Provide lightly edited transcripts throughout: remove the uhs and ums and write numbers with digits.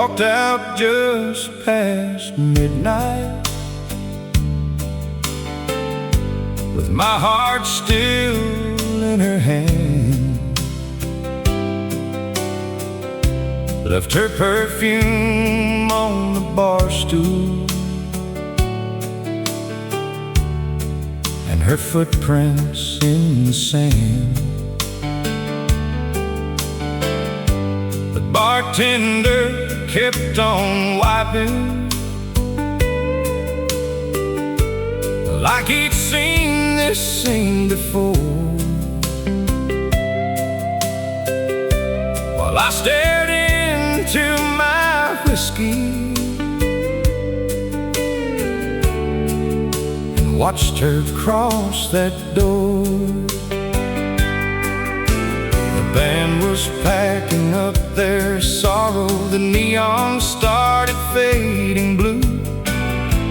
walked out just past midnight, with my heart still in her hand. Left her perfume on the bar stool, and her footprints in the sand. The bartender kept on wiping, like he'd seen this scene before, while I stared into my whiskey and watched her cross that door. The band was packing up their sorrow, the neon started fading blue,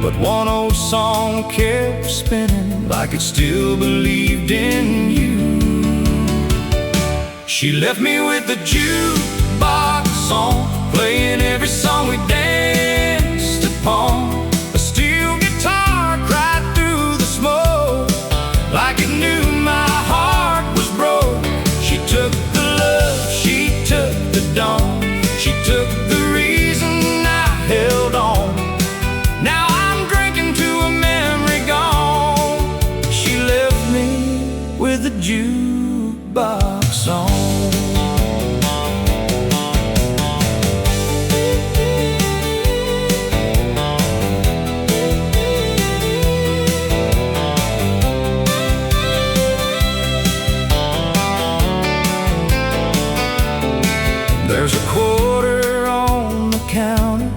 but one old song kept spinning like it still believed in you. She left me with the jukebox on, playing every song we danced upon. A steel guitar cried through the smoke, like it knew my heart was broke. She took the love, she took the dawn, she took the reason I held on. Now I'm drinking to a memory gone. She left me with the jukebox on. There's a quarter on the counter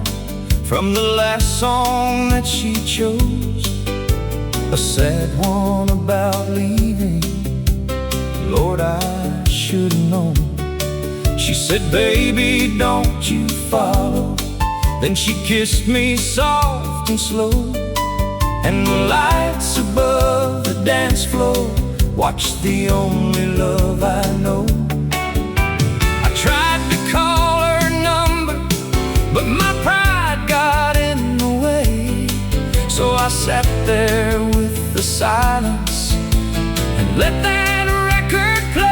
from the last song that she chose, a sad one about leaving. Lord, I should've known. She said, baby, don't you follow. Then she kissed me soft and slow, and the lights above the dance floor watched the only love I know. I tried to call her number, but my pride got in the way. So I sat there with the silence and let that record play.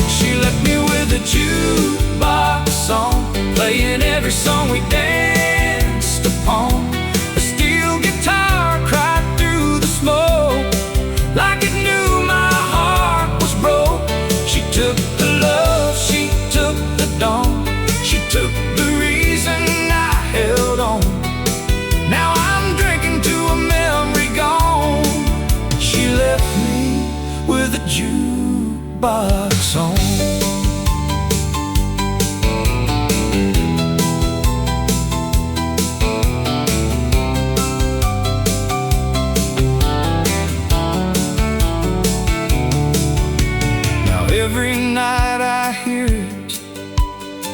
She left me with a jukebox song, playing every song we danced upon. A steel guitar cried through the smoke, like it knew my heart was broke. She took the love, she took the dawn, she took the reason I held on. Now I'm drinking to a memory gone. She left me with a jukebox on. Every night I hear it,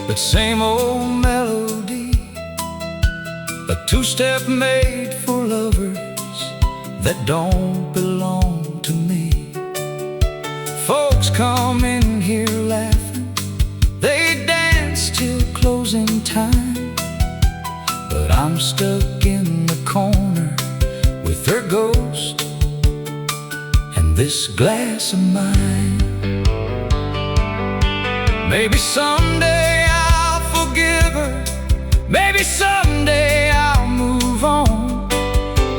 that same old melody, a two-step made for lovers that don't belong to me. Folks come in here laughing, they dance till closing time, but I'm stuck in the corner with her ghost and this glass of mine. Maybe someday I'll forgive her, maybe someday I'll move on.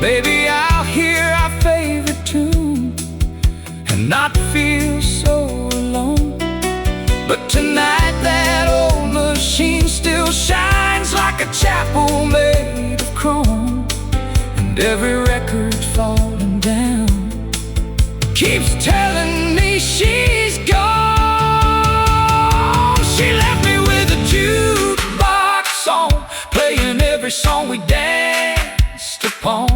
Maybe I'll hear our favorite tune and not feel so alone. But tonight that old machine still shines like a chapel made of chrome, and every record falling down keeps telling me she's gone. She left me with a jukebox song, playing every song we danced upon.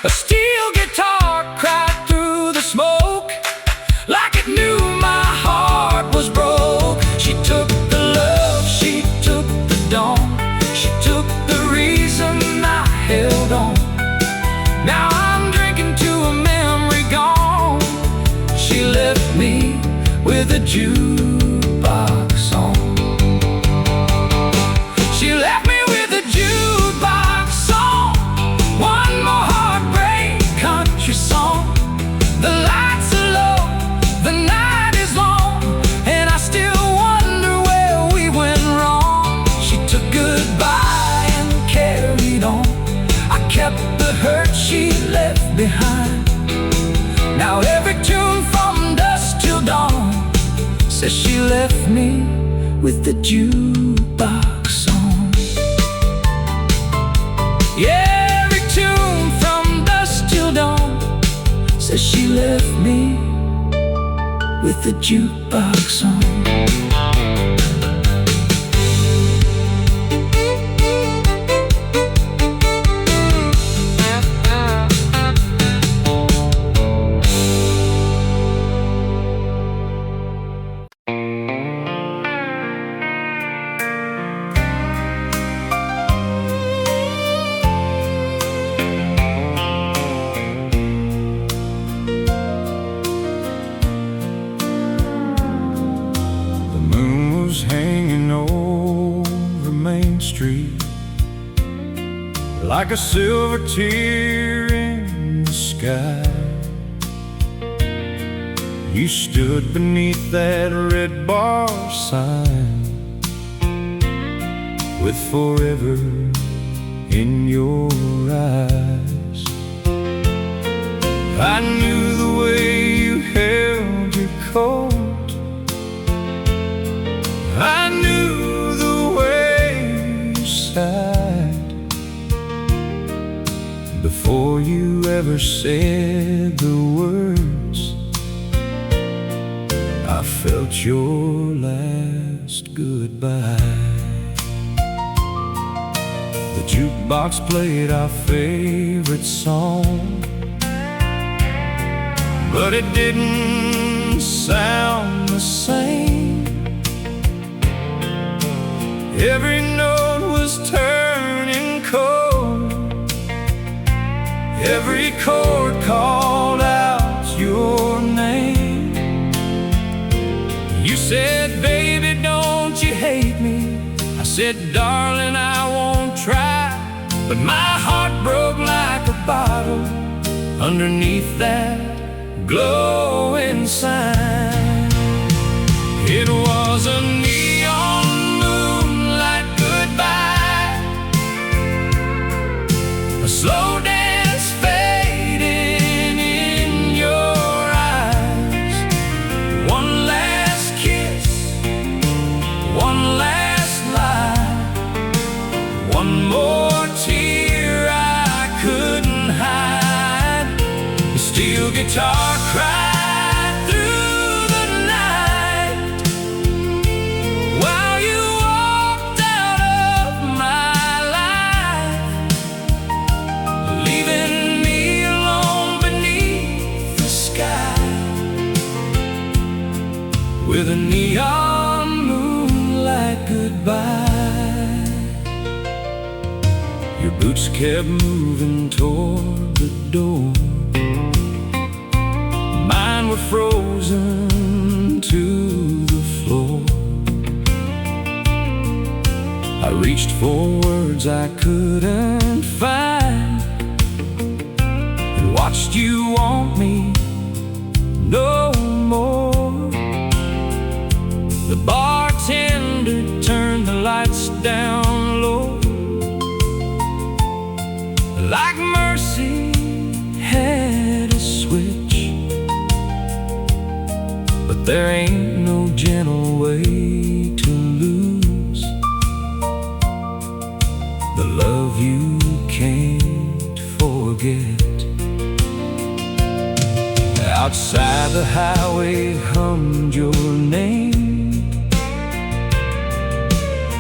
A steel guitar cried through the smoke, like it knew my heart was broke. She took the love, she took the dawn, she took the reason I held on. Now I'm drinking to a memory gone. She left me with a jukebox song. up the hurt she left behind. Now every tune from dusk till dawn says she left me with the jukebox on. Yeah, every tune from dusk till dawn says she left me with the jukebox on. Hanging over Main Street like a silver tear in the sky. You stood beneath that red bar sign with forever in your eyes. I knew the way you held your coat, I knew the way you sighed before you ever said the words. I felt your last goodbye. The jukebox played our favorite song, but it didn't sound the same. Every note was turning cold, every chord called out your name. You said, baby, don't you hate me? I said, darling, I won't try. But my heart broke like a bottle underneath that glowing sign. It was a neon moonlight goodbye, a slow dance fading in your eyes. One last kiss, one last lie, one more tear I couldn't hide. The steel guitar cried with a neon moonlight goodbye. Your boots kept moving toward the door, mine were frozen to the floor. I reached for words I couldn't find and watched you want me no more. The bartender turned the lights down low, like mercy had a switch. But there ain't no gentle way to lose the love you can't forget. Outside the highway hummed your name,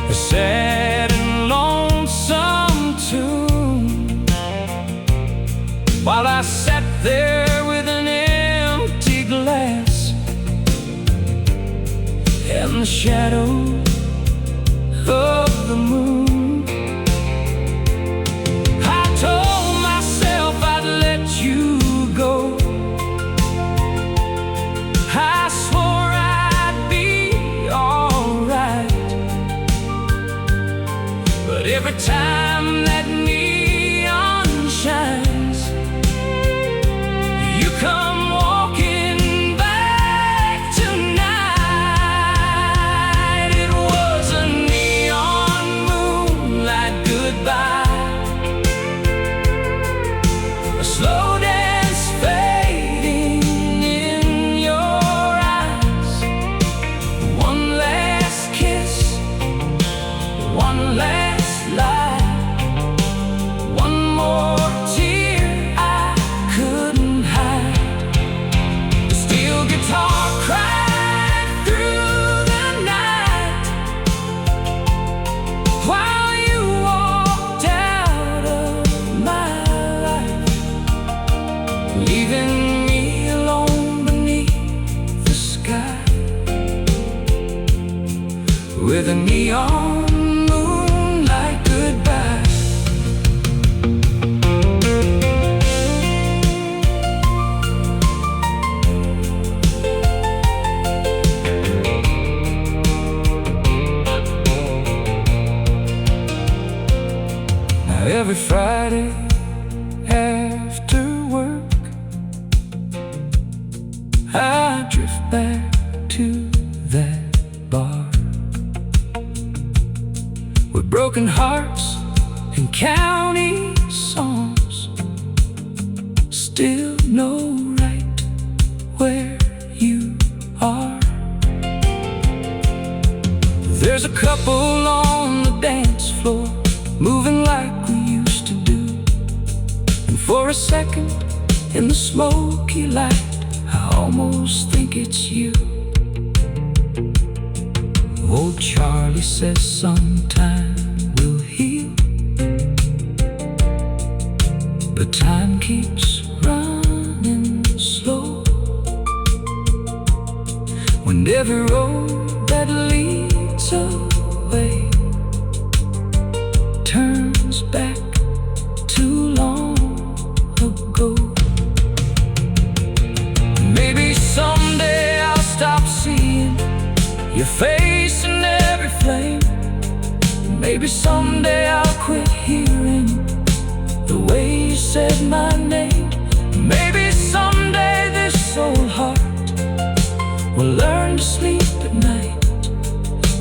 a sad and lonesome tune, while I sat there with an empty glass and the shadow of the moon. I told myself I'd let you go, I swore I'd be alright. But every time that neon shines, you come walking back tonight. It was a neon moon Every Friday after work, I drift back to that bar with broken hearts and county songs. Still know right where you are. There's a couple on the dance floor, moving like we used to do. And for a second, in the smoky light, I almost think it's you. Old Charlie says sometime we'll heal, but time keeps running slow. When every road that leads away turns back too long ago. Maybe someday I'll stop seeing your face in every flame. Maybe someday I'll quit hearing the way you said my name. Maybe someday this old heart will learn to sleep at night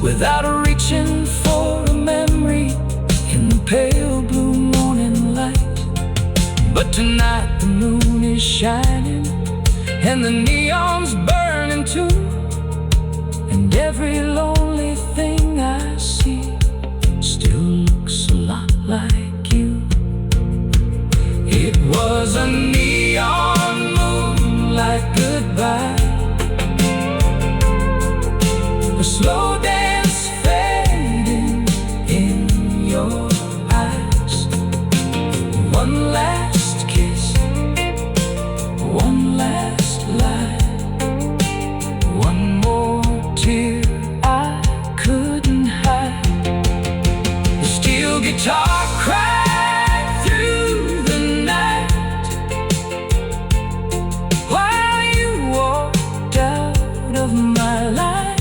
without reaching for a memory in the pale blue morning light. But tonight the moon is shining and the neon's burning too, and every lonely thing I see still looks a lot like you. It was a neon moonlight goodbye, a slow dance fading in your eyes. One last kiss, one last lie, one more tear I couldn't hide. The steel guitar cried through the night while you walked out of my life,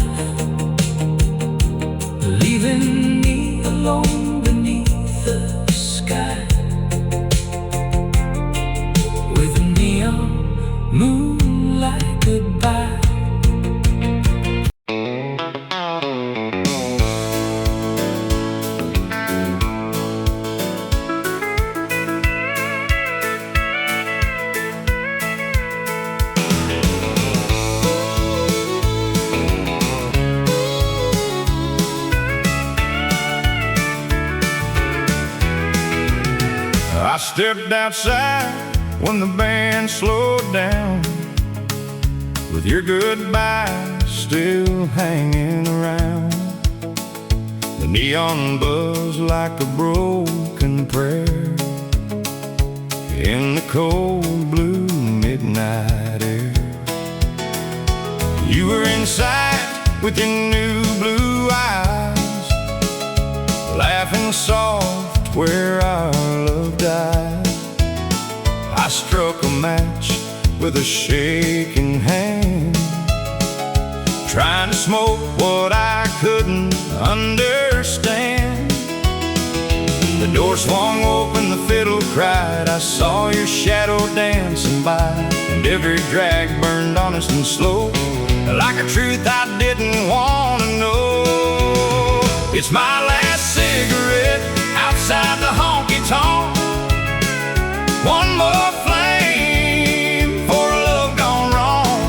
leaving me alone beneath the sky with a neon moonlight goodbye. I stepped outside when the band slowed down, with your goodbye still hanging around. The neon buzzed like a broken prayer in the cold blue midnight air. You were inside with your new blue eyes, laughing soft where our love died. I struck a match with a shaking hand, trying to smoke what I couldn't understand. The door swung open, the fiddle cried, I saw your shadow dancing by, and every drag burned honest and slow, like a truth I didn't want to know. It's my last cigarette outside the honky tonk, one more flame for a love gone wrong,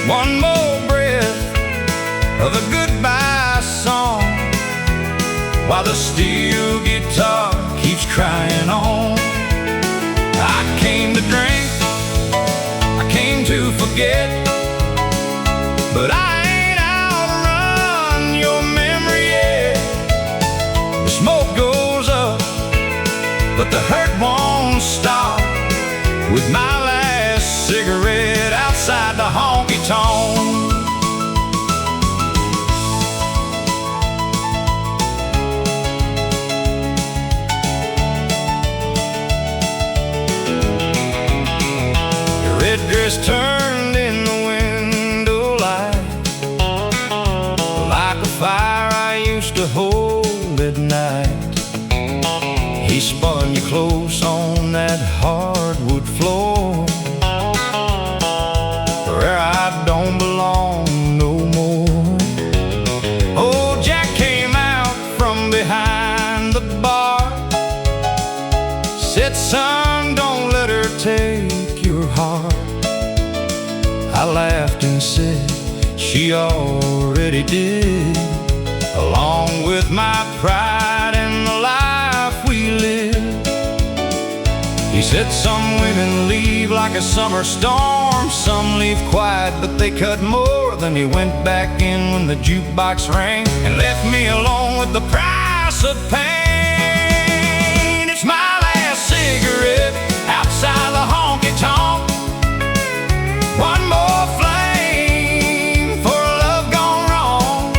one more breath of a goodbye song, while the steel guitar keeps crying on. I came to drink, I came to forget, but I ain't outrun your memory yet. The smoke goes up, but the hurt won't stop, with my last cigarette outside the honky tonk. Your red dress turned in the window light, like a fire I used to hold at night. He spun you close on that hardwood floor, where I don't belong no more. Oh, Jack came out from behind the bar, said, son, don't let her take your heart. I laughed and said, she already did, along with my pride and the life we live. He said some women leave like a summer storm, some leave quiet but they cut more. Then he went back in when the jukebox rang and left me alone with the price of pain. It's my last cigarette outside the honky tonk. One more flame for a love gone wrong.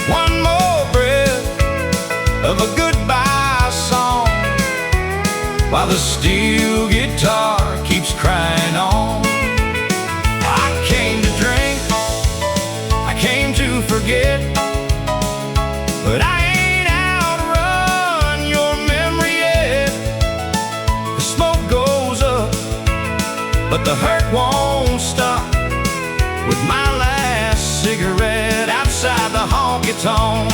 One more breath of a goodbye song, while the steel guitar keeps crying on. I came to drink, I came to forget, but I ain't outrun your memory yet. The smoke goes up, but the hurt won't stop, with my last cigarette outside the honky tonk.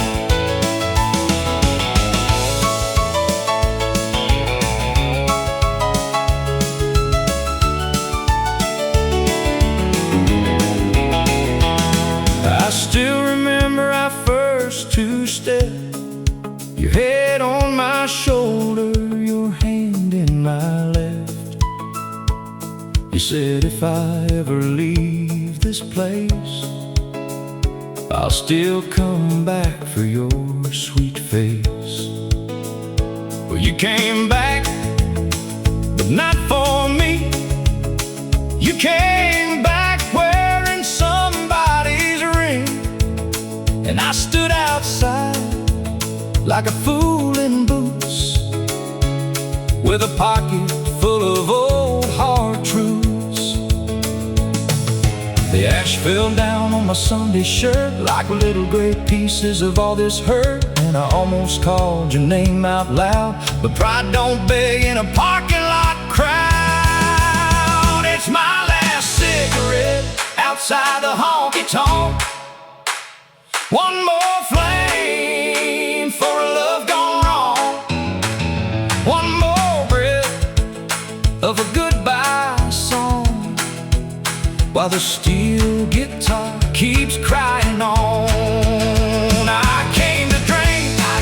I still remember our first two-step, your head on my shoulder, your hand in my left. You said if I ever leave this place, I'll still come back for your sweet face. Well, you came back, but not for me. You came back wearing somebody's ring, and I stood outside like a fool in boots, with a pocket full of old hard truths. The ash fell down on my Sunday shirt like little gray pieces of all this hurt, and I almost called your name out loud, but pride don't beg in a parking lot crowd. It's my last cigarette outside the honky tonk. One more flame for a love gone wrong. One more breath of a goodbye song, while the steel guitar keeps crying on. I came to drink, I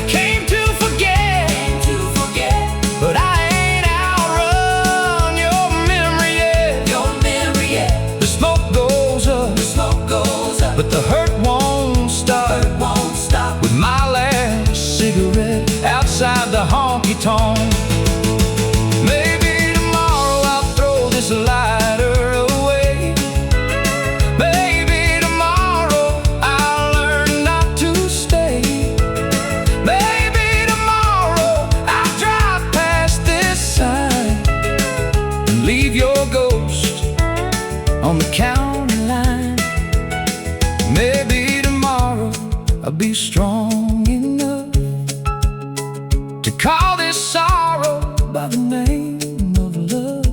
came to forget, but I ain't outrun your memory yet. The smoke goes up, but the hurt won't stop, with my last cigarette outside the honky tonk. Maybe tomorrow I'll throw this lighter away. Maybe tomorrow I'll learn not to stay. Maybe tomorrow I'll drive past this sign and leave your ghost on the county line. Maybe tomorrow I'll be strong enough to call this sorrow by the name of love.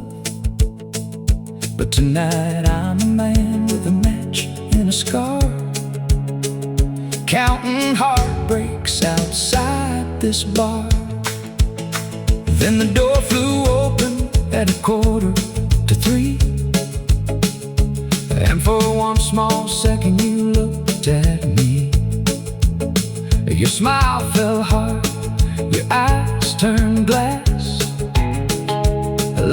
But tonight I'm a man with a match and a scar, counting heartbreaks outside this bar. Then the door flew open at 2:45, and for one small second you looked at me. Your smile fell hard, your eyes turned glass,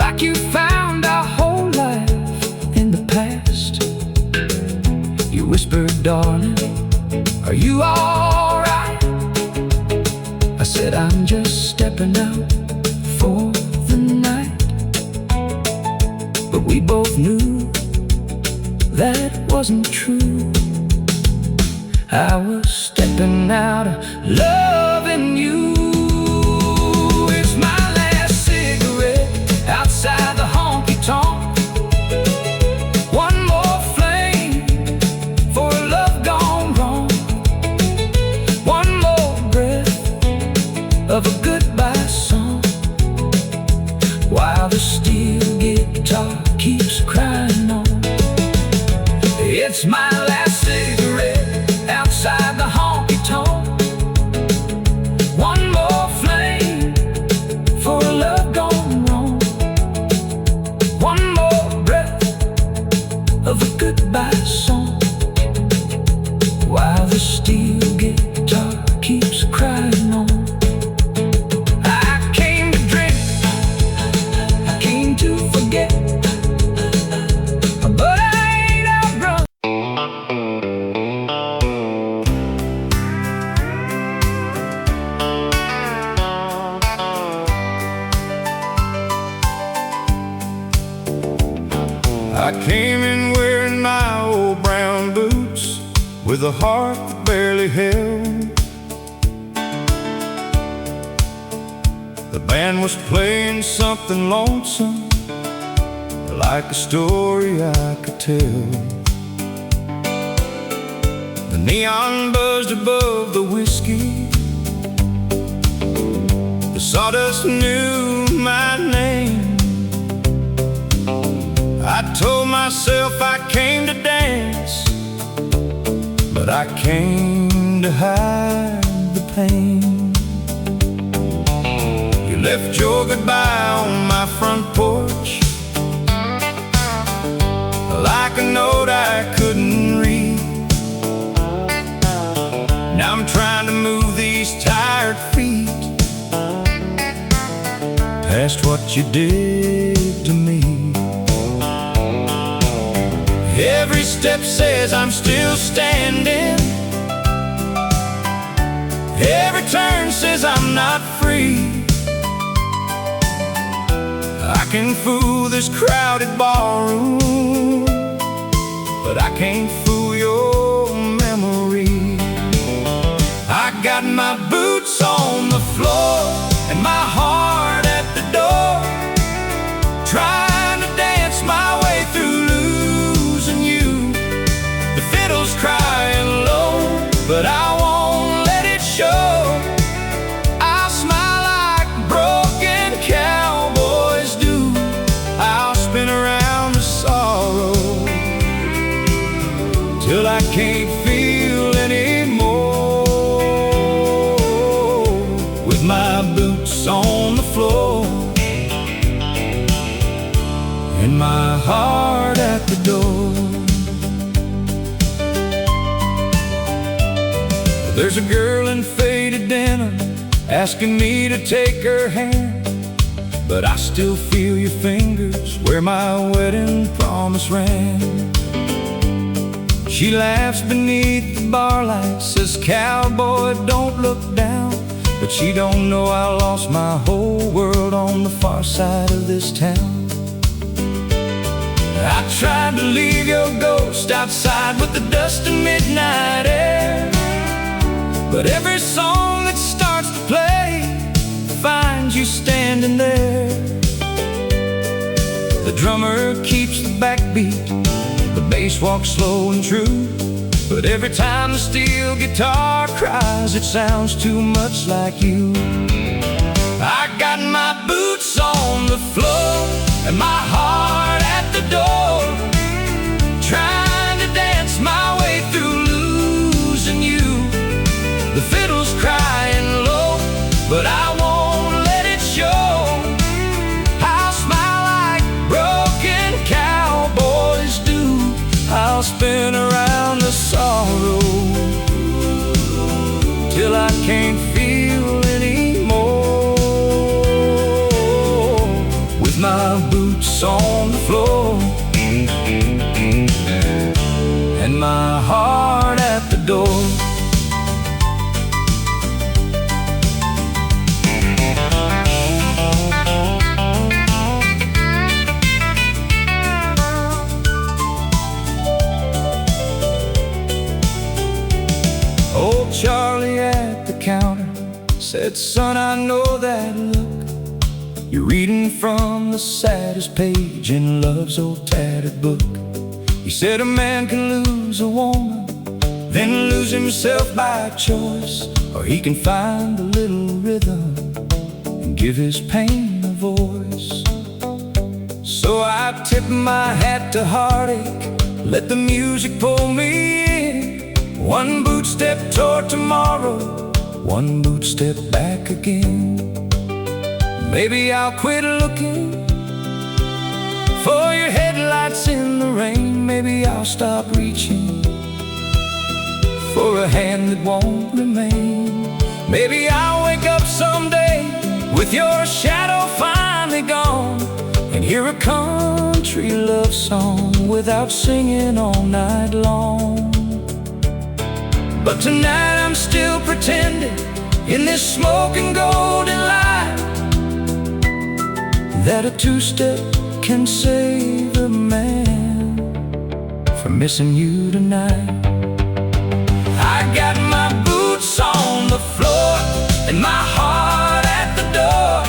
like you found our whole life in the past. You whispered, darling, are you alright? I said, I'm just stepping out for the night. But we both knew that wasn't true. I was stepping out of loving you. It's my last cigarette outside the honky tonk. One more flame for a love gone wrong. One more breath of a good keeps crying on. It's my last cigarette outside the honky tonk. One more flame for a love gone wrong. One more breath of a goodbye song, while the steel guitar keeps crying on. I came to drink, I came to forget, but I ain't outrun. I came in wearing my old brown boots, with a heart that barely held. The band was playing something lonesome, like a story I could tell. The neon buzzed above the whiskey, the sawdust knew my name. I told myself I came to dance, but I came to hide the pain. You left your goodbye on my front porch, like a note I couldn't read. Now I'm trying to move these tired feet past what you did to me. Every step says I'm still standing, every turn says I'm not free. I can fool this crowded barroom, but I can't fool your memory. I got my boots on the floor and my heart at the door, trying to dance my way through losing you. The fiddle's crying low, but I won't let it show. I'll smile like broken cowboys do. I'll spin around the sorrow till I can't feel anymore. With my boots on the floor and my heart at the door. There's a girl in faded denim asking me to take her hand, but I still feel your fingers where my wedding promise ran. She laughs beneath the bar light, says, "Cowboy, don't look down." But she don't know I lost my whole world on the far side of this town. I tried to leave your ghost outside with the dust and midnight air, but every song that starts to play finds you standing there. The drummer keeps the backbeat, the bass walks slow and true, but every time the steel guitar cries, it sounds too much like you. I got my boots on the floor and my heart at the door, trying to dance my way through losing you. The fiddle's crying low, but I won't let it show. I'll smile like broken cowboys do. I'll spin around the sorrow till I can't feel anymore. With my boots on the floor and my heart at the door. Old Charlie at the counter said, "Son, I know that look. You're reading from the saddest page in love's old tattered book." He said, "A man can lose a woman, then lose himself by choice, or he can find a little rhythm and give his pain a voice. So I tip my hat to heartache, let the music pull me in. One boot step toward tomorrow, one boot step back again. Maybe I'll quit looking for your headlights in the rain. Maybe I'll stop reaching for a hand that won't remain. Maybe I'll wake up someday with your shadow finally gone, and hear a country love song without singing all night long. But tonight I'm still pretending in this smoking golden light that a two-step can save a man from missing you tonight. I got my boots on the floor and my heart at the door,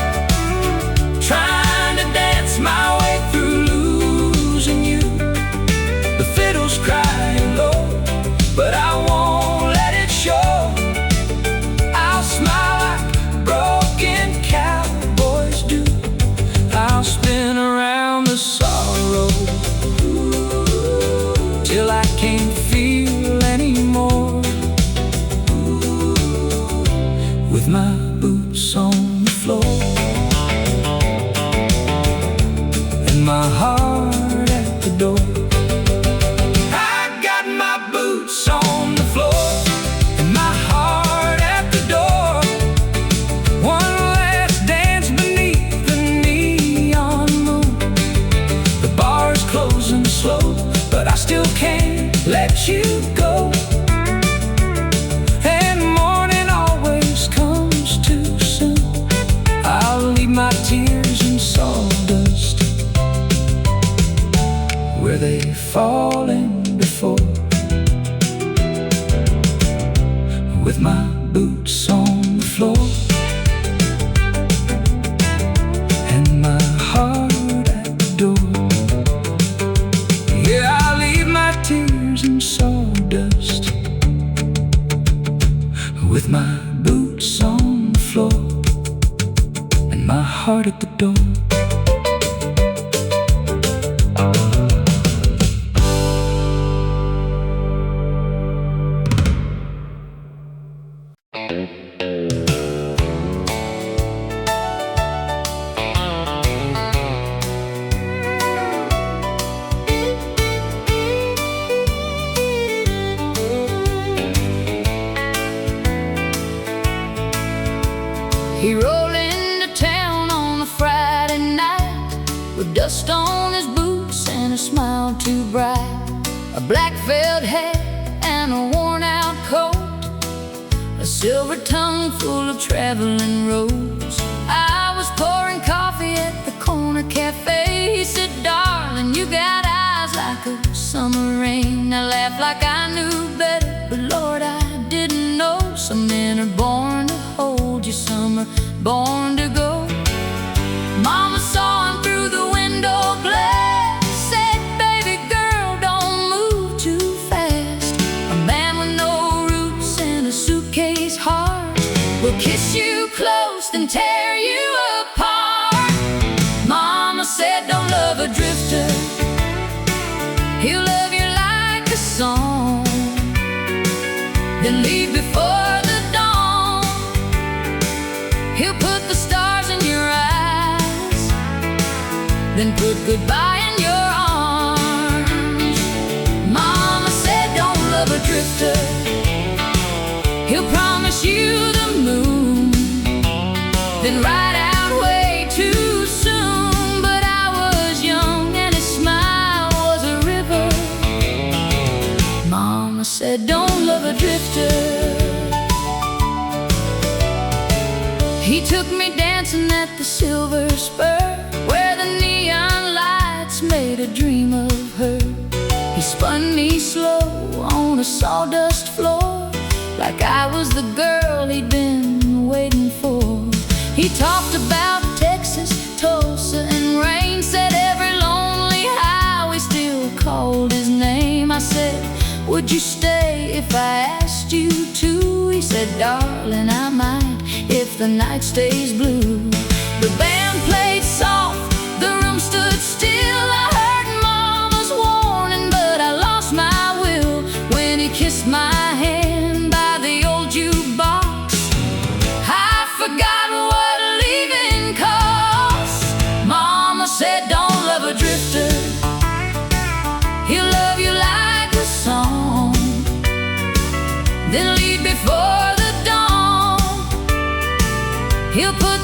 trying to dance my way through losing you. The fiddle's crying low, but I won't let it show. I'll smile like broken cowboys do. I'll spin around the sorrow till I can't feel anymore, with my boots on the floor and my heart at the door. I got my boots on the floor and my heart at the door. One last dance beneath the neon moon. The bar's closing slow, but I still can't let you go. And morning always comes too soon. I'll leave my tears in sawdust where they've fallen before, with my boots on the floor and my heart at the door. Yeah, I'll leave my tears in sawdust with my boots on the floor and my heart at the door. He rolled into town on a Friday night with dust on his boots and a smile too bright, a black felt hat and a worn-out coat, a silver tongue full of traveling roads. I was pouring coffee at the corner cafe. He said, "Darling, you got eyes like a summer rain." I laughed like I knew better, but Lord, I didn't know. Some men are born to hold you, some are born to go. Mama saw him through the window glass, said, "Baby girl, don't move too fast. A man with no roots and a suitcase heart will kiss you close then tear you apart." Mama said, "Don't love a drifter, he'll love you like a song, then leave before the dawn. He'll put the stars in your eyes, then put goodbye in your arms." Mama said, "Don't love a drifter, he'll promise you the moon, then ride out way too soon." But I was young and his smile was a river. Mama said, "Don't love a drifter." He took me dancing at the Silver Spur, where the neon lights made a dream of her. He spun me slow on a sawdust floor, like I was the girl he'd been waiting for. He talked about Texas, Tulsa, and rain, said every lonely highway still called his name. I said, "Would you stay if I asked you to?" He said, "Darling, I might if the night stays blue." The band played soft, the room stood still.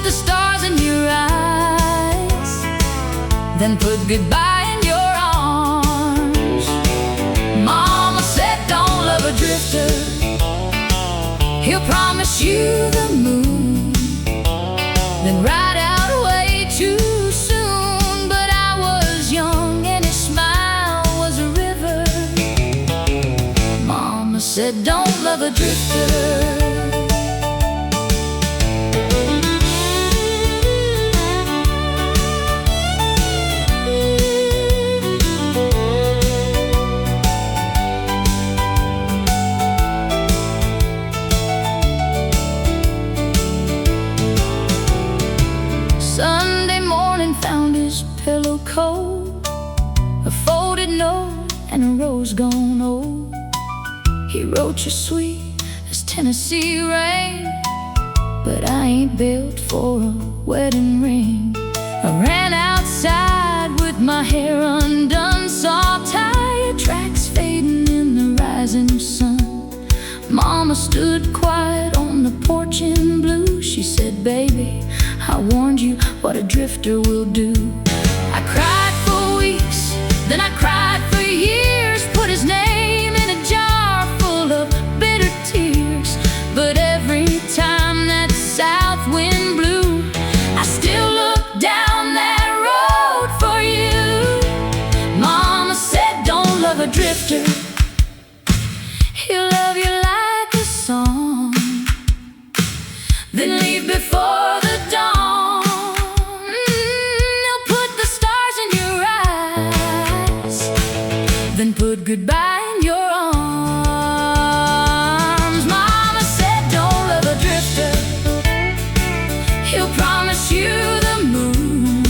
the stars in your eyes, then put goodbye in your arms. Mama said don't love a drifter, he'll promise you the moon, then ride out way too soon. But I was young and his smile was a river. Mama said don't love a drifter. Sunday morning found his pillow cold, a folded note and a rose gone old. He wrote you sweet as Tennessee rain, but I ain't built for a wedding ring. I ran outside with my hair undone, saw tire tracks fading in the rising sun. Mama stood quiet on the porch in blue. She said, baby, I warned you what a drifter will do. I cried for weeks, then I cried for years, put his name in a jar full of bitter tears. But every time that south wind blew, I still looked down that road for you. Mama said don't love a drifter, he'll love you like a song, then leave before the dawn. He'll put the stars in your eyes, then put goodbye in your arms. Mama said don't love a drifter, he'll promise you the moon,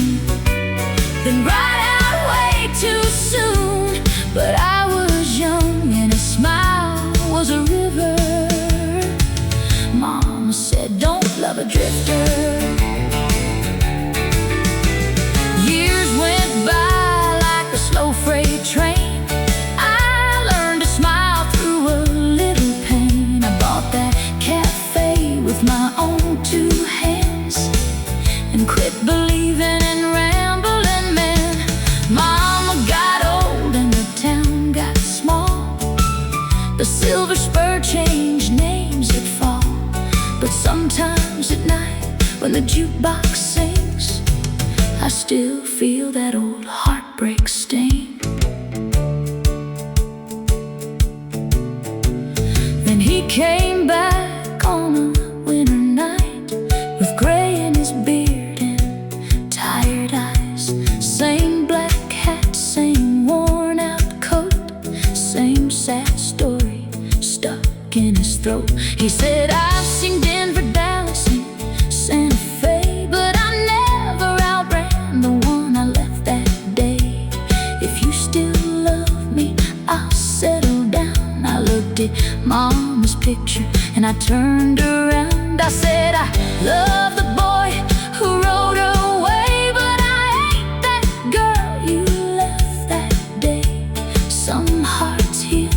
then ride out way too soon. But I was young and his smile was a river. Mama said don't love a drifter. Years went by like a slow freight train. I learned to smile through a little pain. I bought that cafe with my own two hands and quit believing in rambling men. Mama got old and the town got small. The silver spur changed names at fall. But sometimes at night when the jukebox sings, I still feel that old heartbreak sting. Then he came back on a winter night with gray in his beard and tired eyes. Same black hat, same worn out coat, same sad story stuck in his throat. He said I've seen Denver, Dallas, and Santa Fe, but I never outran the one I left that day. If you still love me, I'll settle down. I looked at Mama's picture and I turned around. I said I love the boy who rode away, but I ain't that girl you left that day. Some hearts heal,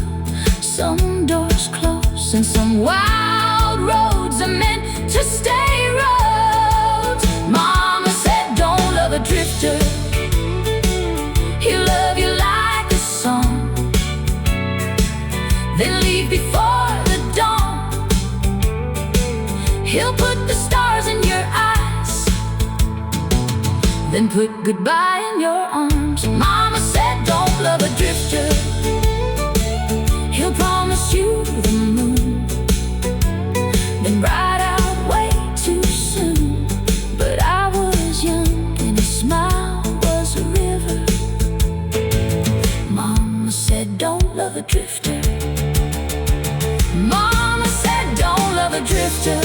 some doors close, and some wild roads are meant to stay roads. Mama said don't love a drifter, he'll love you like a song, then leave before the dawn. He'll put the stars in your eyes, then put goodbye in your arms. Mama said don't love a drifter, he'll promise you the moon, then ride out way too soon. But I was young and his smile was a river. Mama said don't love a drifter, Mama said don't love a drifter.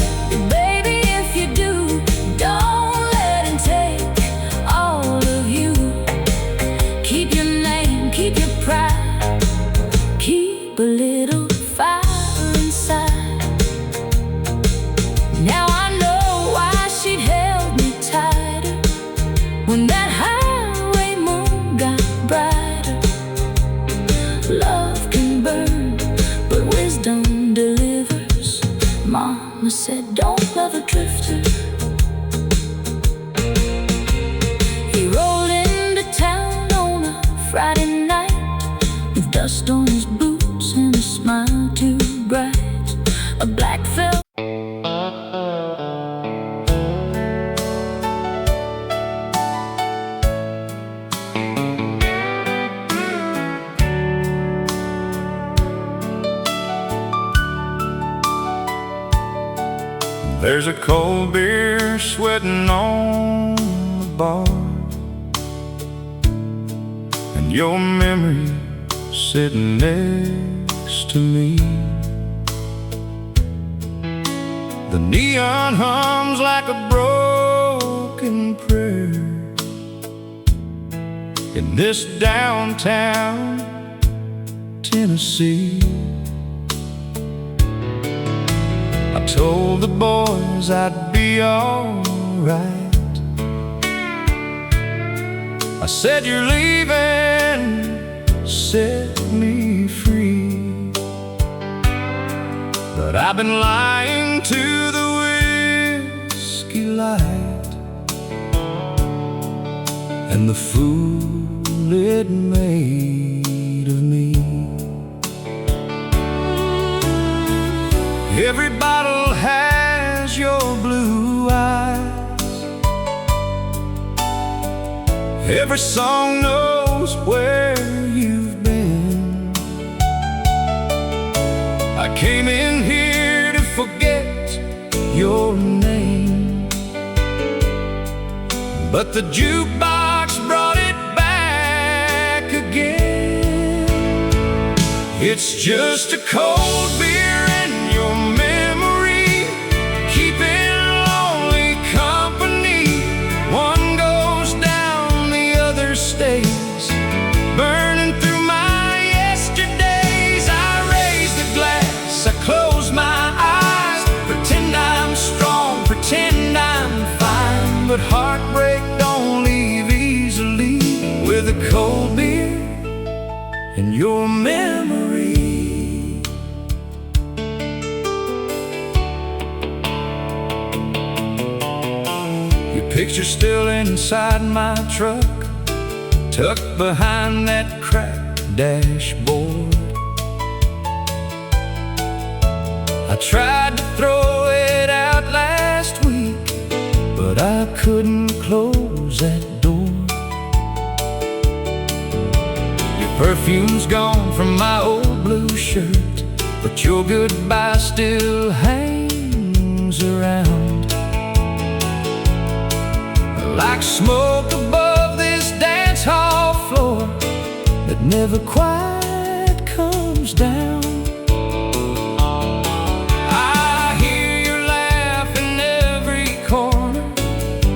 Baby, if you do, don't let him take all of you. Keep your name, keep your There's a cold beer sweating on the bar, and your memory sitting next to me. The neon hums like a broken prayer in this downtown Tennessee. I told the boys I'd be alright. I said, you're leaving, set me free. But I've been lying to the whiskey light and the fool it made of me. Every bottle has your blue eyes. Every song knows where you've been. I came in here to forget your name, but the jukebox brought it back again. It's just a cold beer in your memory, keeping lonely company. One goes down, the other stays, burning through my yesterdays. I raise the glass, I close my eyes, pretend I'm strong, pretend I'm fine. But heartbreak don't leave easily with a cold beer in your memory. Picture still inside my truck, tucked behind that cracked dashboard. I tried to throw it out last week, but I couldn't close that door. Your perfume's gone from my old blue shirt, but your goodbye still hangs around like smoke above this dance hall floor that never quite comes down. I hear your laugh in every corner,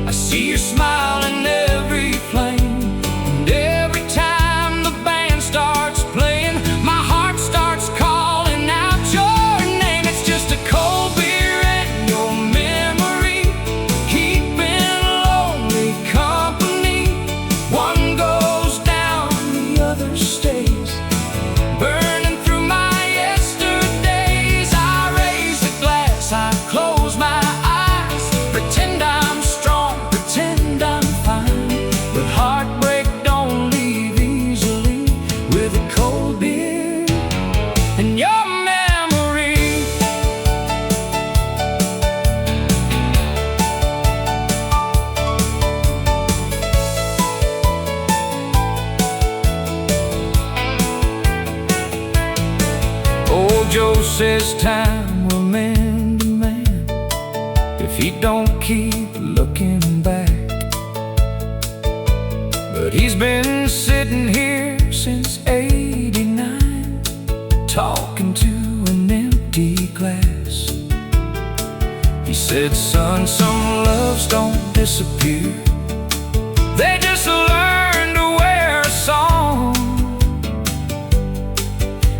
I see your smile in every flame, and every time the band starts playing, my heart starts calling out your name. It's just a cold beer in your memory, keeping company. One goes down, the other stays, burning through my yesterdays. I raise the glass, I close my eyes, pretend I'm strong, pretend I'm fine. But heartbreak don't leave easily with a cold beer and your memory. Old Joe says time will mend a man if he don't keep looking back. But he's been sitting here since '89, talking to an empty glass. He said, son, some loves don't disappear, they just learn to wear a song.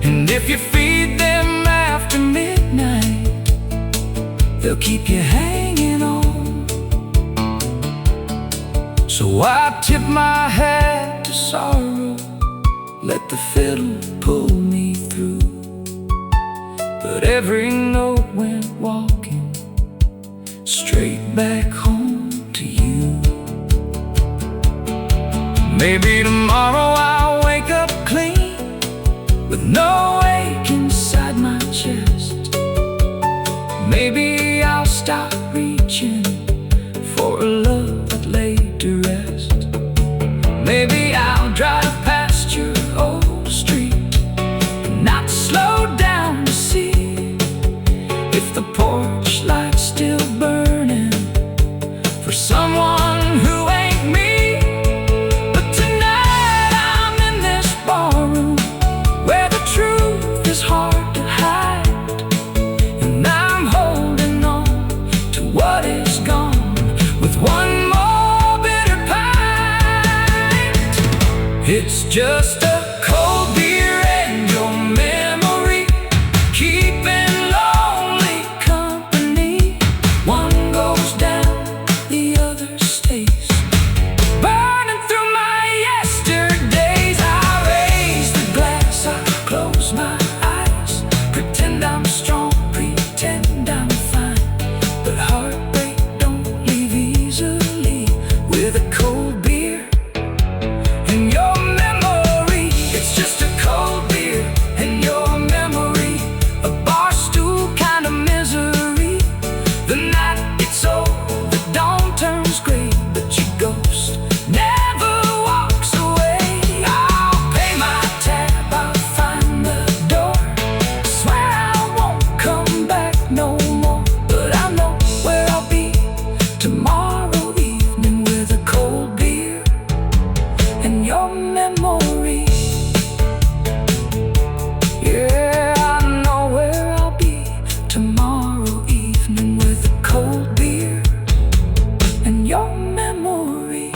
And if you feed them after midnight, they'll keep you hanging on. So I tip my hat to sorrow, let the fiddle pull me through. But every note went walking straight back home to you. Maybe tomorrow I'll wake up clean, with no ache inside my chest. Maybe I'll stop reaching for a love that laid to rest. Maybe I'll drive past your old street and not slow down to see if the porch light still burns It's just a cold beer and your memory, keeping lonely company. One goes down, the other stays, burning through my yesterdays. I raise the glass, I close my eyes, pretend I'm strong, pretend I'm fine, but heartbreak don't leave easily. With a cold beer and your memory, it's just a cold beer and your memory, a bar stool kind of misery. The night gets old, the dawn turns gray, but your ghost never walks away. I'll pay my tab, I'll find the door, swear I won't come back no more, but I know where I'll be tomorrow evening with a cold beer and your memory. Yeah, I know where I'll be tomorrow evening with a cold beer and your memory.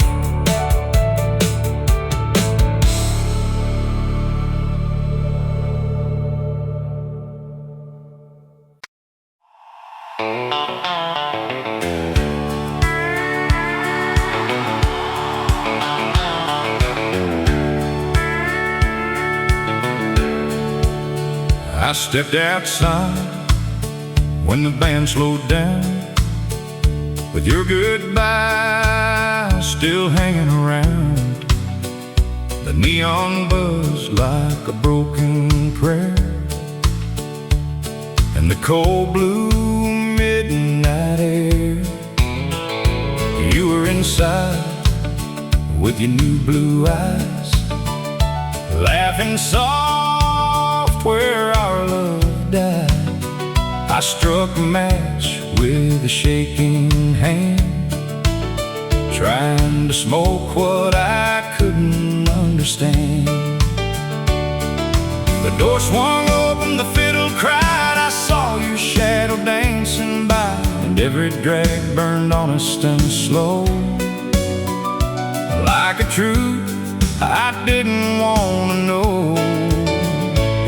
I stepped outside when the band slowed down, with your goodbye still hanging around. The neon buzzed like a broken prayer, and the cold blue midnight air. You were inside with your new blue eyes, laughing soft where our love died. I struck a match with a shaking hand, trying to smoke what I couldn't understand. The door swung open, the fiddle cried, I saw your shadow dancing by, and every drag burned honest and slow, like a truth I didn't want to know.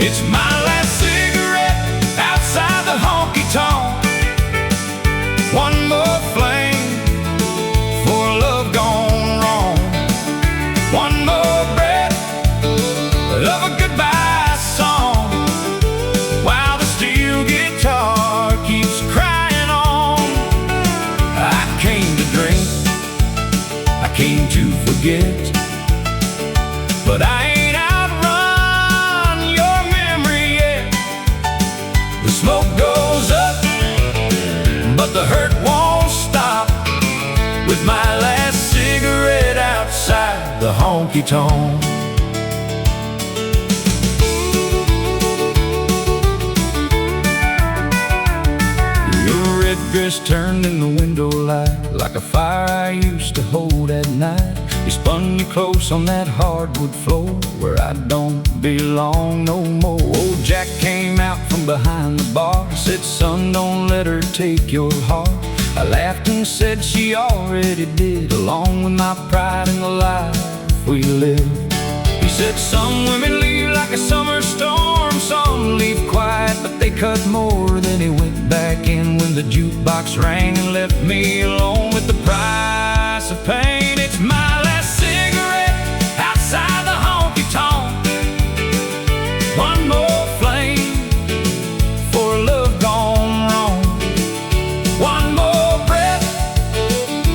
It's my last cigarette outside the honky tonk, one more flame for love gone wrong, one more breath of a goodbye song, while the steel guitar keeps crying on. I came to drink, I came to forget, but I ain't outrun your memory yet. The smoke goes up, but the hurt won't stop, with my last cigarette outside the honky tonk. Your red dress turned in the window light, like a fire I used to hold at night. You spun me close on that hardwood floor, where I don't belong no more. Old Jack came out from behind the bar, said, son, don't let her take your heart. I laughed and said she already did, along with my pride in the life we live. He said, some women leave like a summer storm, some leave quiet, but they cut more. Then he went back in when the jukebox rang and left me alone with the price of pain. It's my last cigarette outside the honky tonk, one more flame for love gone wrong, one more breath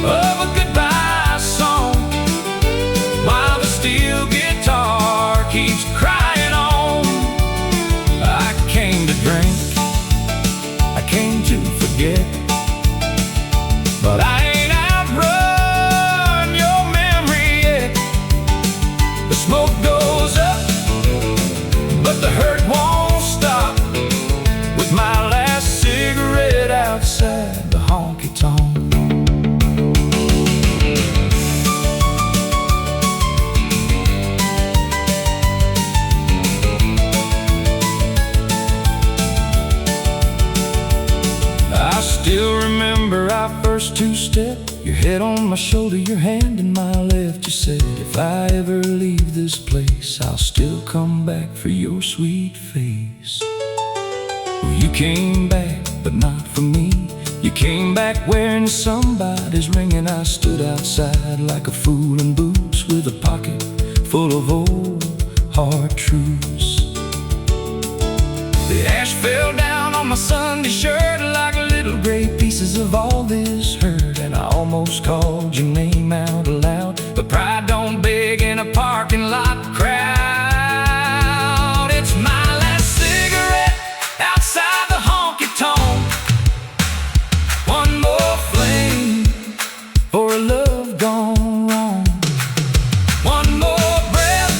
of a goodbye song, while the steel guitar keeps crying on. I came to drink, I came to forget, but I ain't outrun head on my shoulder, your hand in my left. You said, if I ever leave this place, I'll still come back for your sweet face. Well, you came back, but not for me. You came back wearing somebody's ring, and I stood outside like a fool in boots with a pocket full of old hard truths. The ash fell down on my Sunday shirt like little gray pieces of all this hurt, and I almost called your name out loud, but pride don't beg in a parking lot crowd. It's my last cigarette outside the honky tonk. One more flame for a love gone wrong. One more breath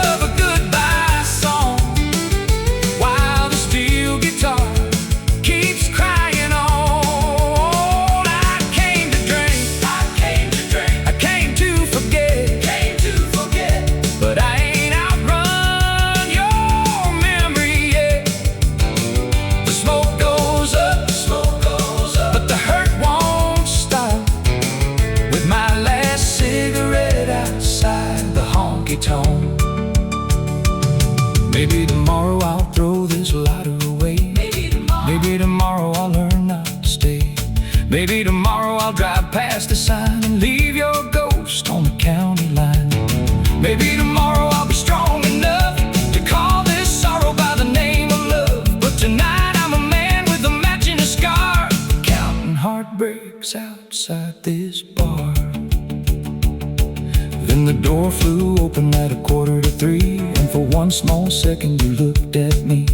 of a goodbye song, while the steel guitar keeps crying on. I came to drink, I came to forget, but I ain't outrun your memory yet. The smoke goes up, but the hurt won't stop. With my last cigarette outside the honky tonk. Maybe tomorrow I'll throw this lighter away. Maybe tomorrow I'll learn not to stay. Maybe tomorrow I'll drive past the sign and leave your ghost on the county line. Maybe tomorrow I'll be strong enough to call this sorrow by the name of love. But tonight I'm a man with a match and a scar, counting heartbreaks outside this bar. Then the door flew open at 2:45, and for one small second you looked at me.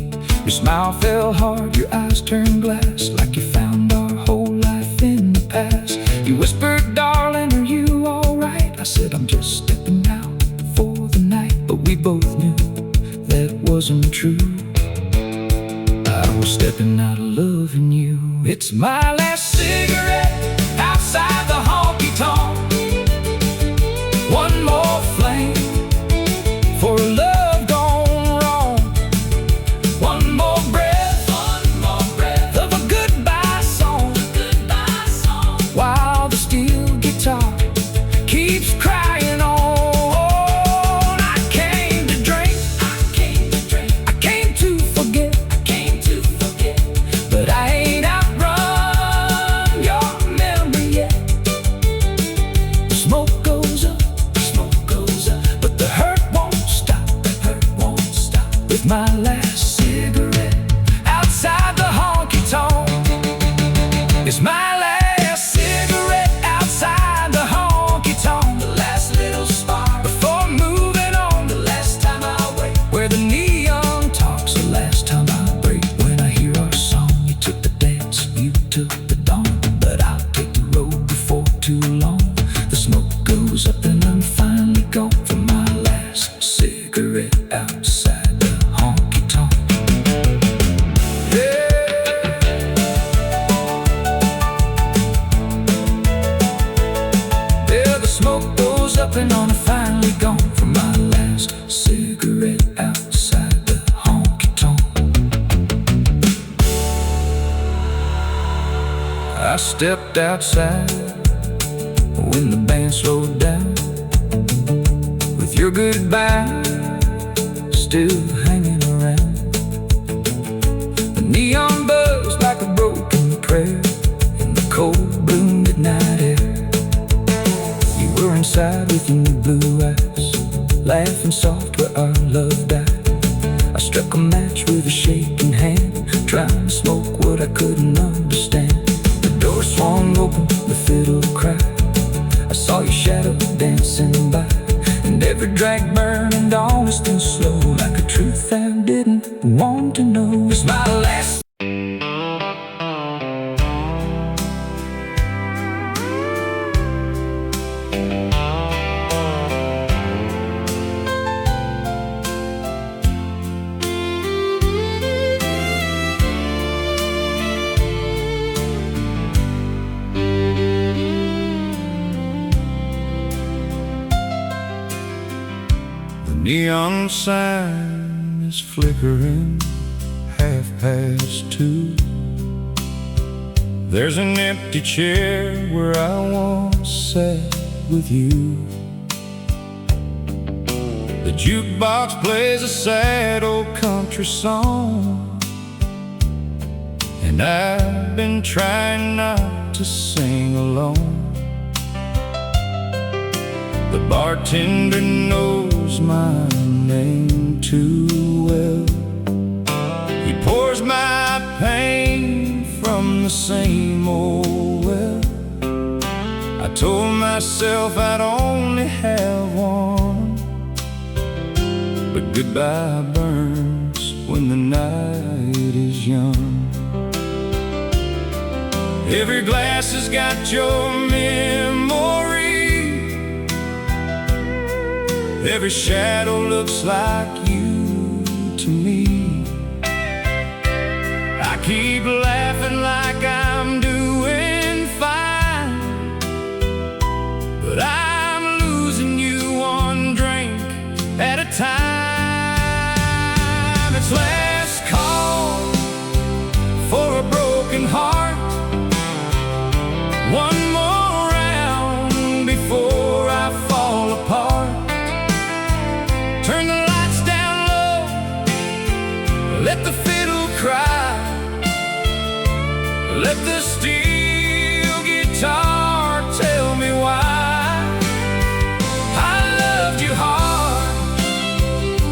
Your smile fell hard, your eyes turned glass, like you found our whole life in the past. You whispered, darling, are you alright? I said, I'm just stepping out for the night. But we both knew that wasn't true. I was stepping out of loving you. It's my last cigarette outside the honky tonk. One more flame for a love gone wrong. One more breath of a goodbye song, while the steel guitar keeps crying on. I came to drink, I came to forget, but I ain't outrun your memory yet. The smoke goes up, but the hurt won't stop. With my last cigarette outside the honky tonk. It's my last cigarette outside the honky tonk. The last little spark before moving on. The last time I wait where the neon talks. The last time I break when I hear our song. You took the dance, you took the dawn, but I'll take the road before too long. The smoke goes up and I'm finally gone for my last cigarette outside the honky tonk. Yeah, the smoke goes up and I'm finally gone for my last cigarette outside the honky tonk. I stepped outside when the band slowed down, with your goodbye still hanging around. The neon buzzed like a broken prayer in the cold blue midnight air. You were inside with your new blue eyes, laughing soft where our love died. I struck a match with a shaking hand, trying to smoke what I couldn't understand. The door swung open, the fiddle cried. I saw your shadow dancing by, and every drag burning honest and slow, like a truth I didn't want to know. It's my last. Neon sign is flickering 2:30. There's an empty chair where I once sat with you. The jukebox plays a sad old country song, and I've been trying not to sing along. The bartender knows my name too well. He pours my pain from the same old well. I told myself I'd only have one, but goodbye burns when the night is young. Every glass has got your memory. Every shadow looks like you to me. I keep laughing like I'm doing fine, but I'm losing you one drink at a time. It's last call for a broken heart. One more round before I fall apart. Turn the lights down low, let the fiddle cry, let the steel guitar tell me why. I loved you hard,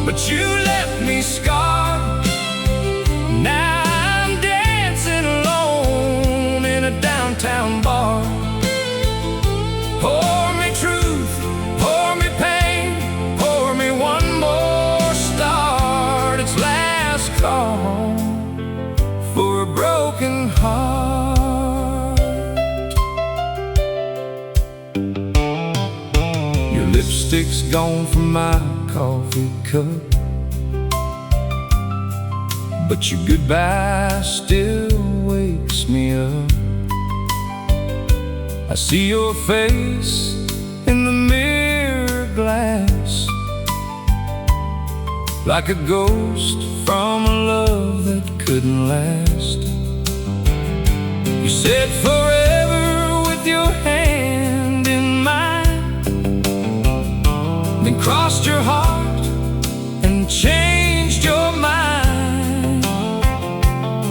but you left me scarred. Now I'm dancing alone in a downtown bar. Pour me truth, pour me pain, pour me one more start. It's last call for a broken heart. Your lipstick's gone from my coffee cup, but your goodbye still wakes me up. I see your face in the mirror glass, like a ghost from a love that couldn't last. You said forever with your hand in mine, then crossed your heart and changed your mind.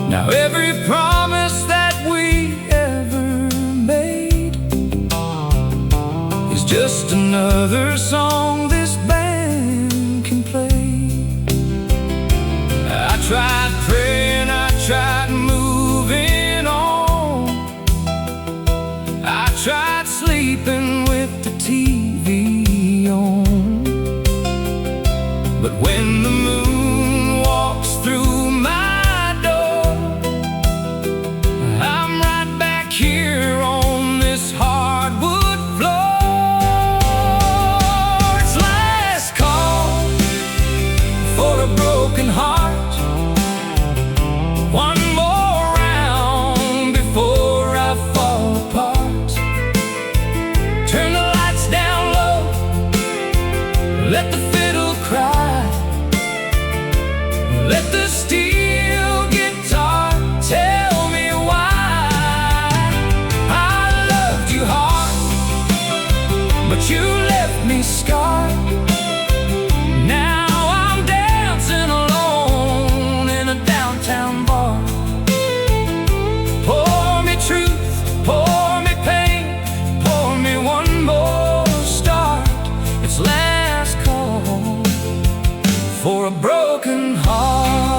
Now every promise that we ever made is just another song this band can play. I tried praying, I tried moving on, I tried sleeping with the TV on, but when the moon walks through my door, I'm right back here on this hardwood floor. It's last call for a broken heart. One more round before I fall apart. Turn the lights down low, let the fiddle cry, let the steel guitar tell me why. I loved you hard, but you left me scarred. Now I'm dancing alone in a downtown bar. Pour me truth, pour me pain, pour me one more start. It's last call for a broken heart.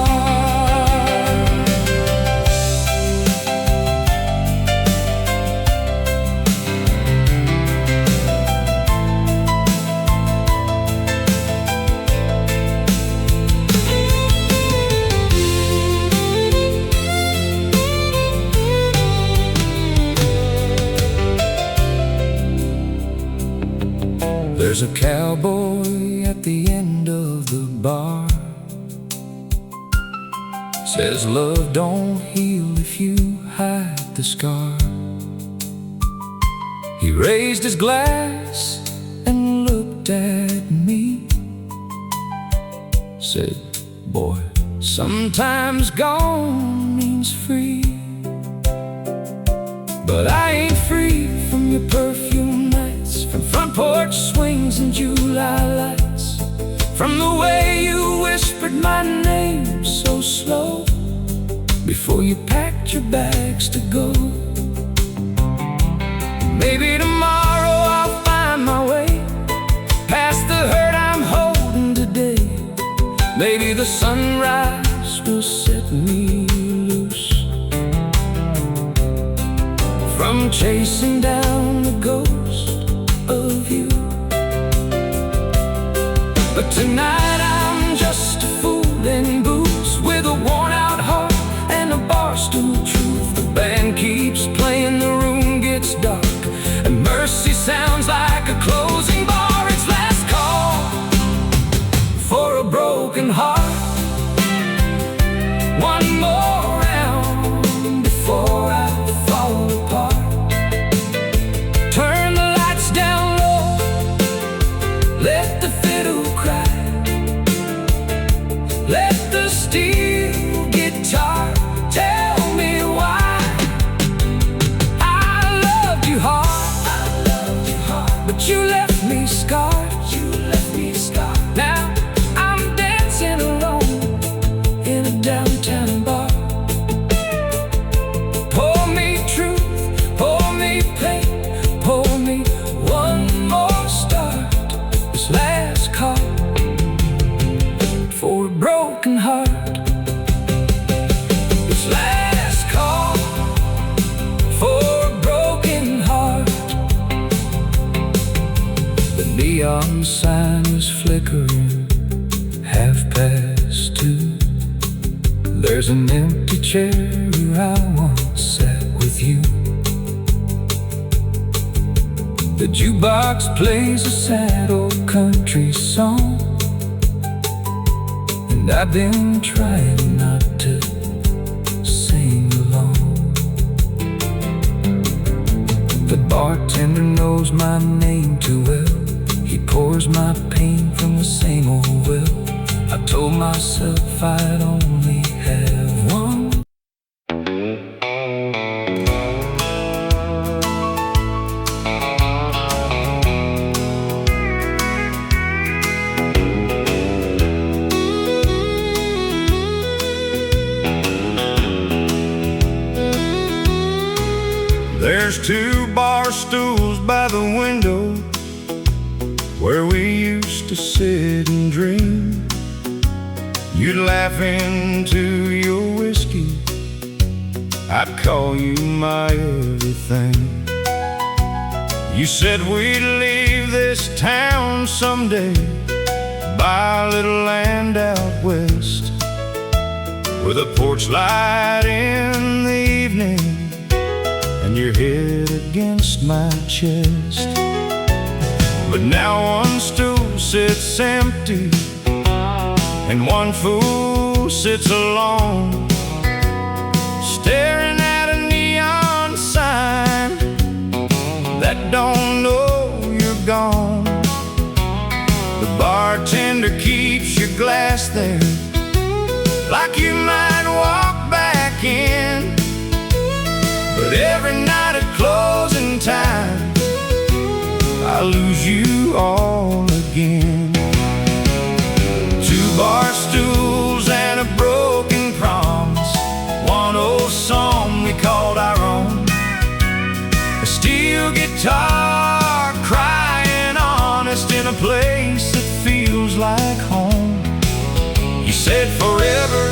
There's a cowboy at the end of the bar, says love don't heal if you hide the scar. He raised his glass and looked at me, said, boy, sometimes gone means free. But I ain't free from your perfume nights, from front porch swings and July lights, from the way you whispered my name so slow before you packed your bags to go. Maybe tomorrow I'll find my way past the hurt I'm holding today. Maybe the sunrise will set me loose from chasing down the ghost of you. But tonight I'm just a fool in boots, with a worn-out heart and a barstool truth. The band keeps playing, the room gets dark, and mercy sounds like a closing bar. It's last call for a broken heart. One more round before I fall apart. Turn the lights down low, let the fiddle cry, let the steel guitar tell me why. I loved you hard, but you left me scarred. Now I'm dancing alone in a downtown bar. Pour me truth, pour me pain, pour me one more start. This last call for a broken heart. This last call for a broken heart. The neon sign was flickering, 2:30. There's an empty chair where I once sat with you. The jukebox plays a sad old country song, and I've been trying not to sing along. The bartender knows my name too well. He pours my pain from the same old well. I told myself I'd only have one. There's 2 bar stools by the window where we used to sit and dream. You'd laugh into your whiskey, I'd call you my everything. You said we'd leave this town someday, buy a little land out west, with a porch light in the evening and your head against my chest. But now one stool sits empty and one fool sits alone, staring at a neon sign that don't know you're gone. The bartender keeps your glass there, like you might walk back in. But every night at closing time, I lose you all again. 2 bar stools and a broken promise, one old song we called our own, a steel guitar crying honest in a place that feels like home. You said forever,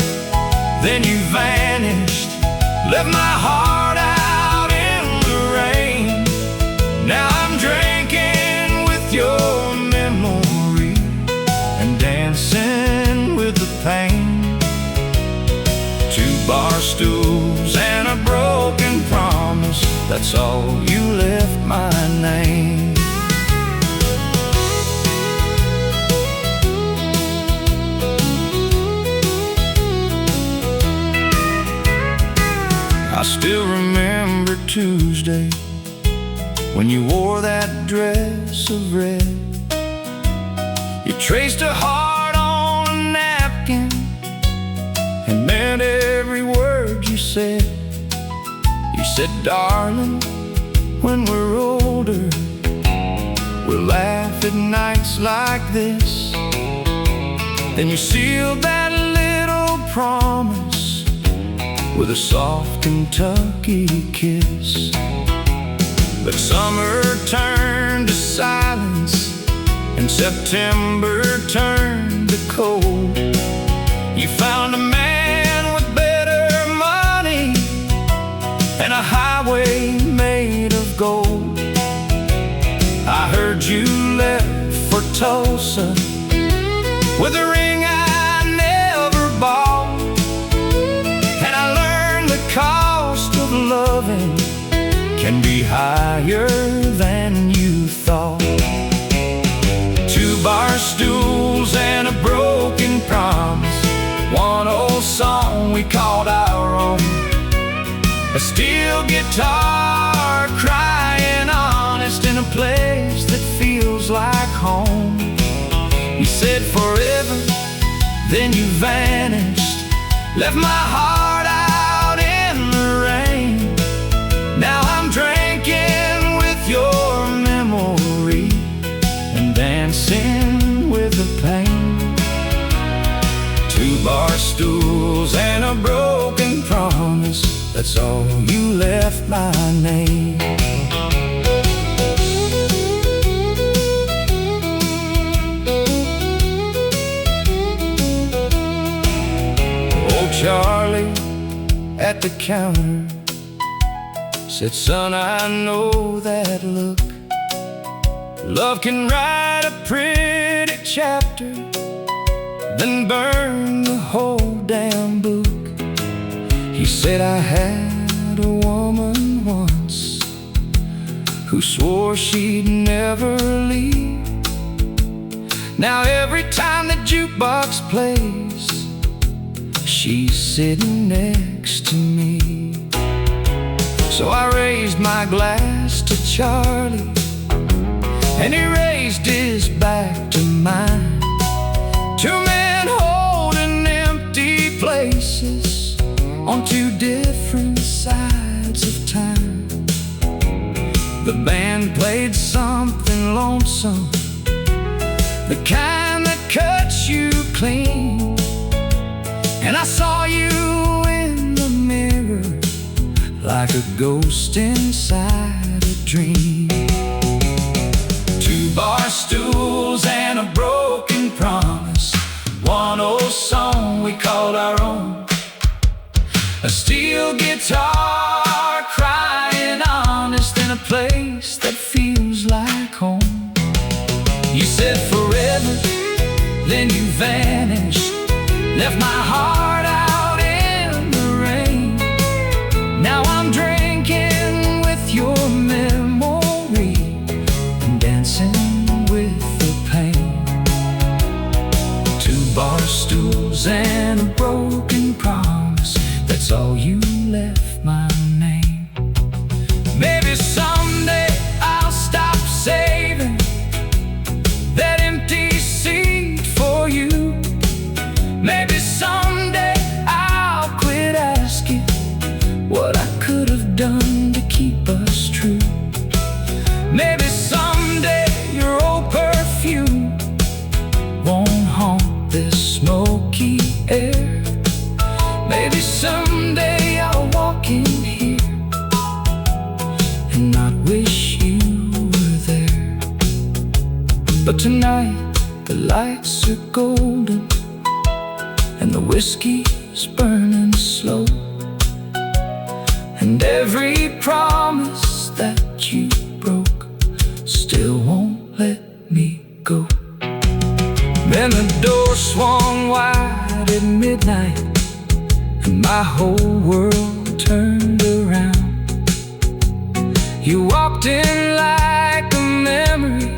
then you vanished, left my heart out in the rain. Now I'm drinking with your memory and dancing with the pain. 2 bar stools and a broken promise, that's all you left my name. I still remember Tuesday when you wore that dress of red. You traced a heart on a napkin and meant every word you said. You said, darling, when we're older, we'll laugh at nights like this. Then you sealed that little promise with a soft Kentucky kiss. But summer turned to silence and September turned to cold. You found a man with better money and a highway made of gold. I heard you left for Tulsa with a ring I never bought, and I learned the cost of loving can be higher than you thought. 2 bar stools and a broken promise, one old song we called our own, a steel guitar crying honest in a place that feels like home. You said forever, then you vanished, left my heart out in the rain. Now I'm drinking with your memory and dancing with the pain. 2 bar stools and a broken promise, that's all you left my name. Oh, Charlie at the counter said, son, I know that look. Love can write a pretty chapter, then burn the whole damn book. He said, I had a woman once who swore she'd never leave. Now every time the jukebox plays, she's sitting next to me. So I raised my glass to Charlie, and he raised his back to mine. 2 men holding empty places on 2 different sides of time. The band played something lonesome, the kind that cuts you clean. And I saw you in the mirror like a ghost inside a dream. 2 bar stools and a broken promise, one old song we called our own, a steel guitar crying honest in a place that feels like home. You said forever, then you vanished, left my heart out in the rain. Now I'm drinking with your memory and dancing with the pain. 2 bar stools and a broken promise, that's all you left my name. Maybe someday I'll stop saving that empty seat for you. Maybe someday I'll quit asking what I could have done to keep us true. Maybe someday your old perfume won't haunt this smoky air. Maybe someday I'll walk in here and not wish you were there. But tonight the lights are golden and the whiskey's burning slow, and every promise that you broke still won't let me go. Then the door swung wide at midnight and my whole world turned around. You walked in like a memory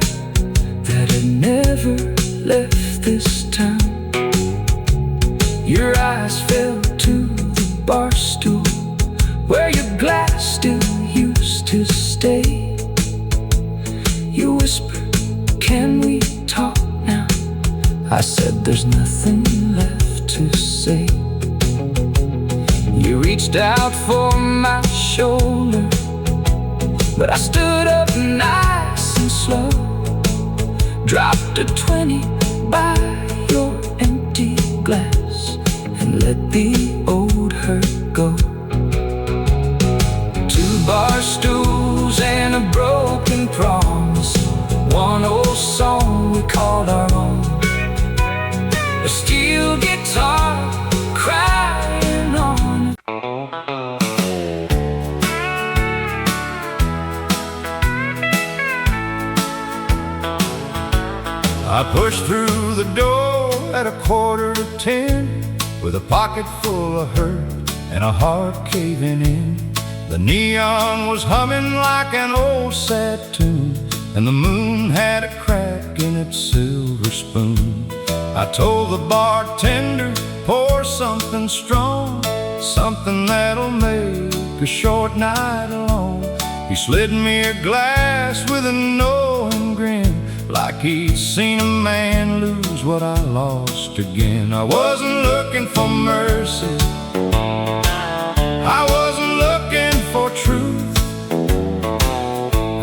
that had never left this town. Your eyes fell to the bar stool where your glass still used to stay. You whispered, can we talk now? I said, there's nothing left to say. You reached out for my shoulder, but I stood up nice and slow, dropped a 20 by your empty glass, and let the old hurt go. 2 bar stools and a broken promise, one old song we called our own, a steel guitar crying on. I pushed through the door at 9:45, with a pocket full of hurt and a heart caving in. The neon was humming like an old sad tune, and the moon had a crack in its silver spoon. I told the bartender, pour something strong, something that'll make a short night long. He slid me a glass with a knowing grin, like he'd seen a man lose what I lost again. I wasn't looking for mercy, I wasn't looking for truth.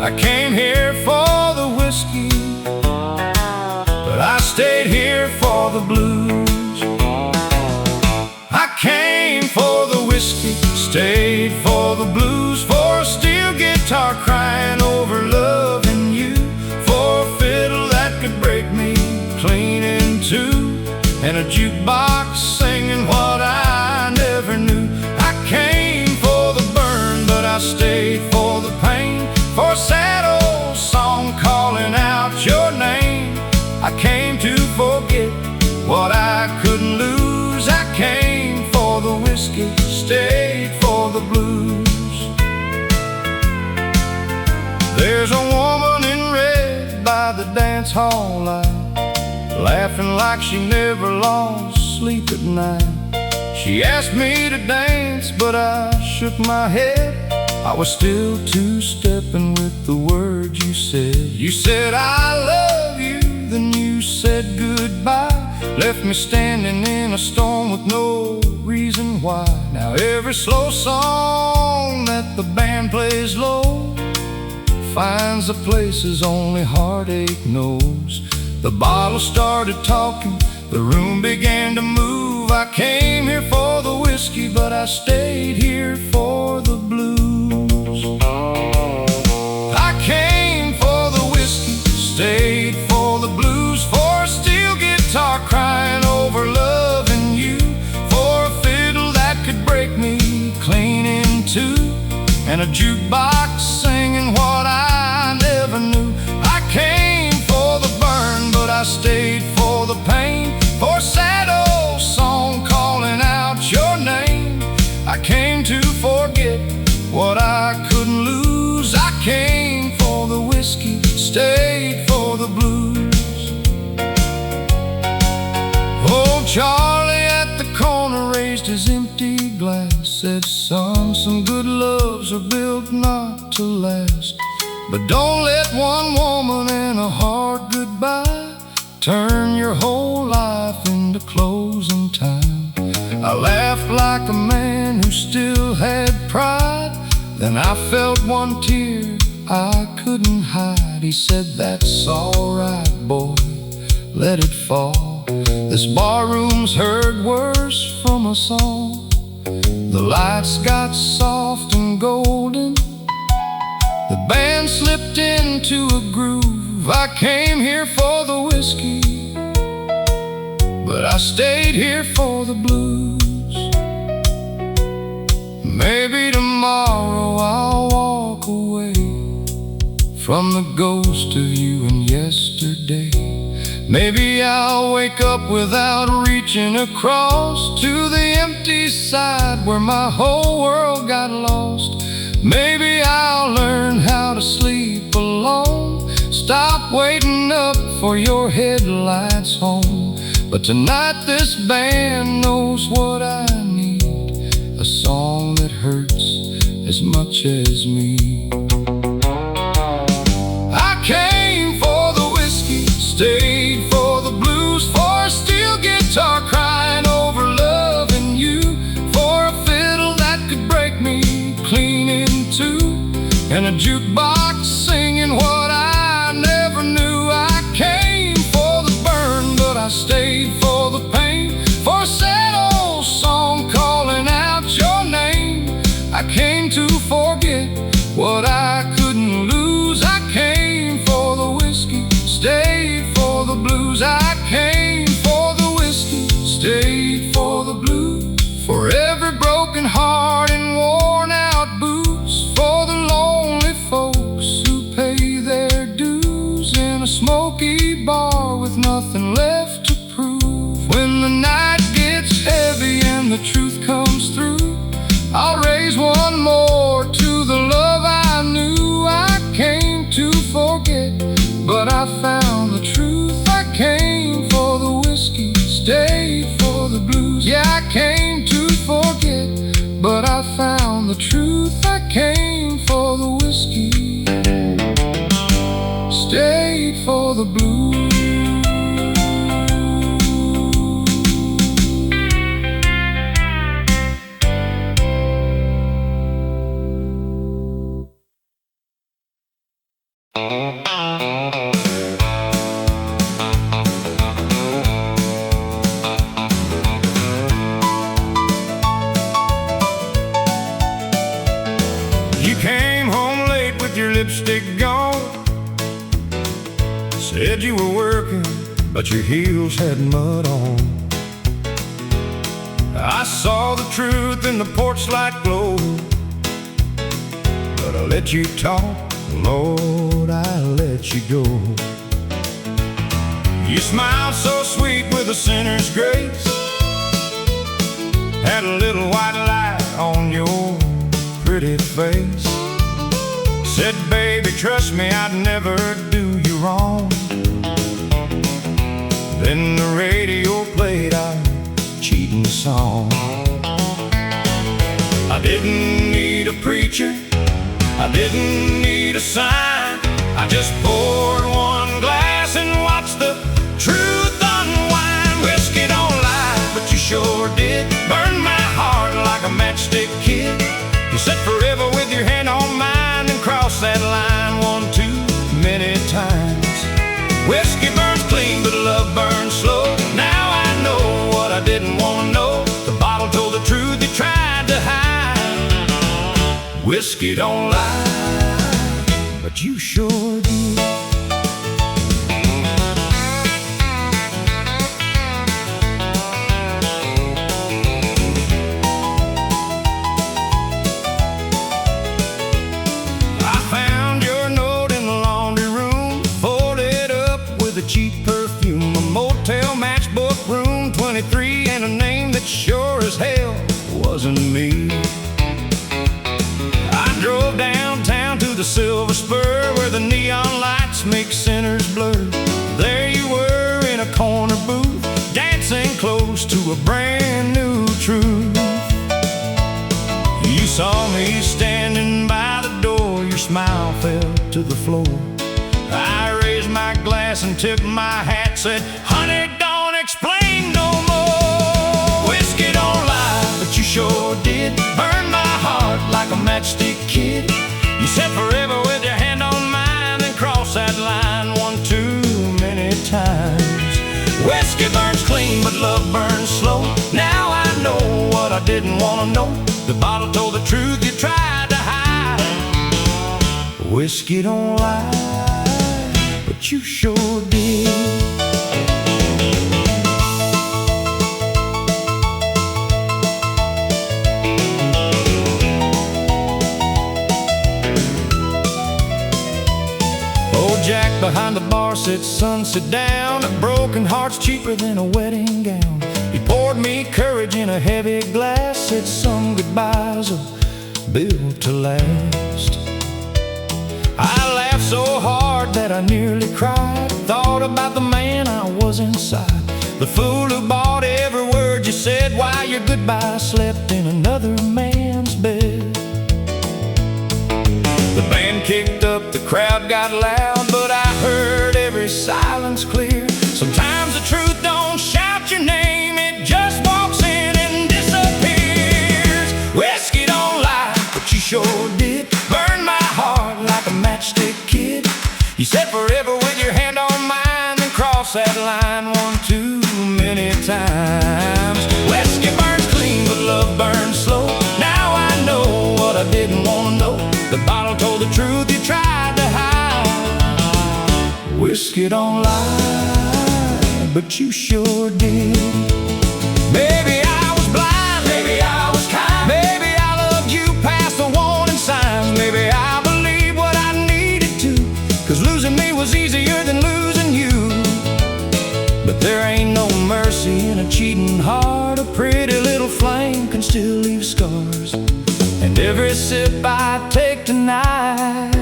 I came here for the whiskey, but I stayed here for the blues. I came for the whiskey, stayed for the blues, for a steel guitar crying over loving you, for a fiddle that could break me clean in two, and a jukebox singing what I never knew. I came for the burn, but I stayed for the pain, for a sad old song calling out your name. I came to forget what I couldn't lose. I came for the whiskey, stayed for the blues. There's a woman in red by the dance hall light, laughing like she never lost sleep at night. She asked me to dance, but I shook my head. I was still two-stepping with the words you said. You said I love you, then you said goodbye, left me standing in a storm with no reason why. Now every slow song that the band plays low finds the places only heartache knows. The bottle started talking, the room began to move. I came here for the whiskey, but I stayed here for the blues. I came for the whiskey, stayed for the blues, for a steel guitar crying over loving you, for a fiddle that could break me clean in two, and a jukebox singing what I never knew. I came for the burn, but I stayed for the pain, for a sad old song calling out your name. I came to forget what I couldn't lose. I came for the whiskey, stayed for the blues. Old Charlie at the corner raised his empty glass, said, son, some good loves are built not to last, but don't let one woman and a hard goodbye turn your whole life into closing time. I laughed like a man who still had pride, then I felt one tear I couldn't hide. He said, that's alright, boy, let it fall. This barroom's heard worse from us all. The lights got soft and golden, the band slipped into a groove. I came here for the whiskey, but I stayed here for the blues. Maybe tomorrow I'll walk away from the ghost of you and yesterday. Maybe I'll wake up without reaching across to the empty side where my whole world got lost. Maybe I'll learn how to sleep alone, stop waiting up for your headlights home. But tonight this band knows what I need, a song that hurts as much as me. I came for the whiskey, stayed for the blues, for a steel guitar crying over loving you, for a fiddle smoky bar with nothing left to prove. When the night gets heavy and the truth comes through, I'll raise one more to the love I knew. I came to forget, but I found the truth. I came for the whiskey, stayed for the blues. Yeah, I came to forget, but I found the truth. I came for the whiskey, stayed for the blues. You came home late with your lipstick gone, said you were working, but your heels had mud on. I saw the truth in the porch light glow, but I let you talk, Lord, I let you go. You smiled so sweet with a sinner's grace, had a little white light on your pretty face. Said, baby, trust me, I'd never do you wrong. Then the radio played our cheating song. I didn't need a preacher, I didn't need a sign. I just poured one glass and watched the truth unwind. Whiskey don't lie, but you sure did burn my heart like a matchstick kid. You said forever with your hand on mine and crossed that line one too many times. Whiskey burns clean, but love burns slow. Now I know what I didn't want to know. The bottle told the truth you tried to hide. Whiskey don't lie, but you sure did. Cheap perfume, a motel matchbook, room 23, and a name that sure as hell wasn't me. I drove downtown to the Silver Spur, where the neon lights make sinners blur. There you were in a corner booth, dancing close to a brand new truth. You saw me standing by the door, your smile fell to the floor. I raised my glass and tipped my hat, said, honey, don't explain no more. Whiskey don't lie, but you sure did burn my heart like a matchstick kid. You said forever with your hand on mine and crossed that line one too many times. Whiskey burns clean, but love burns slow. Now I know what I didn't want to know. The bottle told the truth you tried to hide. Whiskey don't lie, but you sure did. Old Jack behind the bar said, son, sit down. A broken heart's cheaper than a wedding gown. He poured me courage in a heavy glass, said some goodbyes are built to last. I laughed so hard that I nearly cried. Thought about the man I was inside, the fool who bought every word you said, while your goodbye slept in another man's bed. The band kicked up, the crowd got loud, but I heard every silence clear. Sometimes the truth don't shout your name, it just walks in and disappears. Whiskey don't lie, but you sure did burn my heart like a matchstick kid. You said forever with your hand on mine, then cross that line one too many times. Whiskey burns clean, but love burns slow. Now I know what I didn't want to know. The bottle told the truth you tried to hide. Whiskey don't lie, but you sure did. Maybe I was blind, maybe I was kind, maybe I loved you past the warning signs. Maybe I believed what I needed to, 'cause losing me was easier than losing heart, a pretty little flame can still leave scars. And every sip I take tonight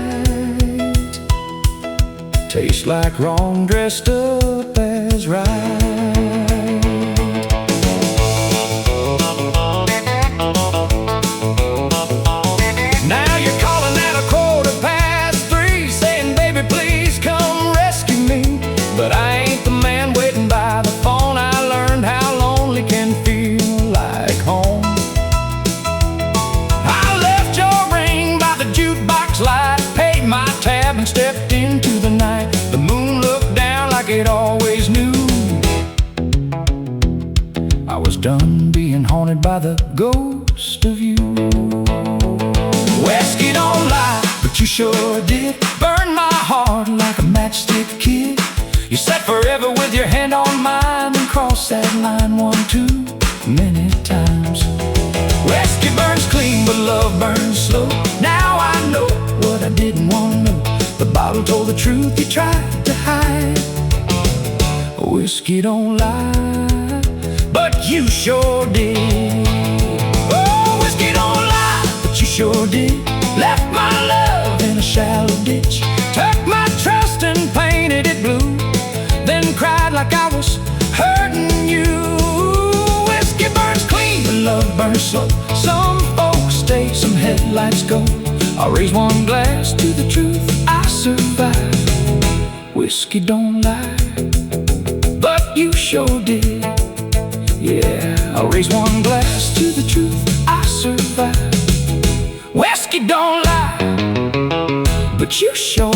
tastes like wrong dressed up as right. Now you're calling at 3:15, saying, baby, please come rescue me. But I ain't the man waiting by the phone. I learned how lonely can feel like home. I left your ring by the jukebox light, paid my tab and stepped into the night. The moon looked down like it always knew. I was done being haunted by the ghost of you. Whiskey don't lie, but you sure did burn my heart like a matchstick kid. You said forever with your hand on mine and crossed that line one too many times. Whiskey burns clean, but love burns slow. Now I know what I didn't want to know. The bottle told the truth you tried to hide. Whiskey don't lie, but you sure did. Oh, whiskey don't lie, but you sure did. Left my love in a shallow ditch, took my trust and painted it blue, then cried like I was hurting you. Whiskey burns clean, but love burns slow. Some folks stay, some headlights go. I'll raise one glass to the truth I survived. Whiskey don't lie, but you sure did. Yeah, I'll raise one glass to the truth I survived. Whiskey don't lie, but you sure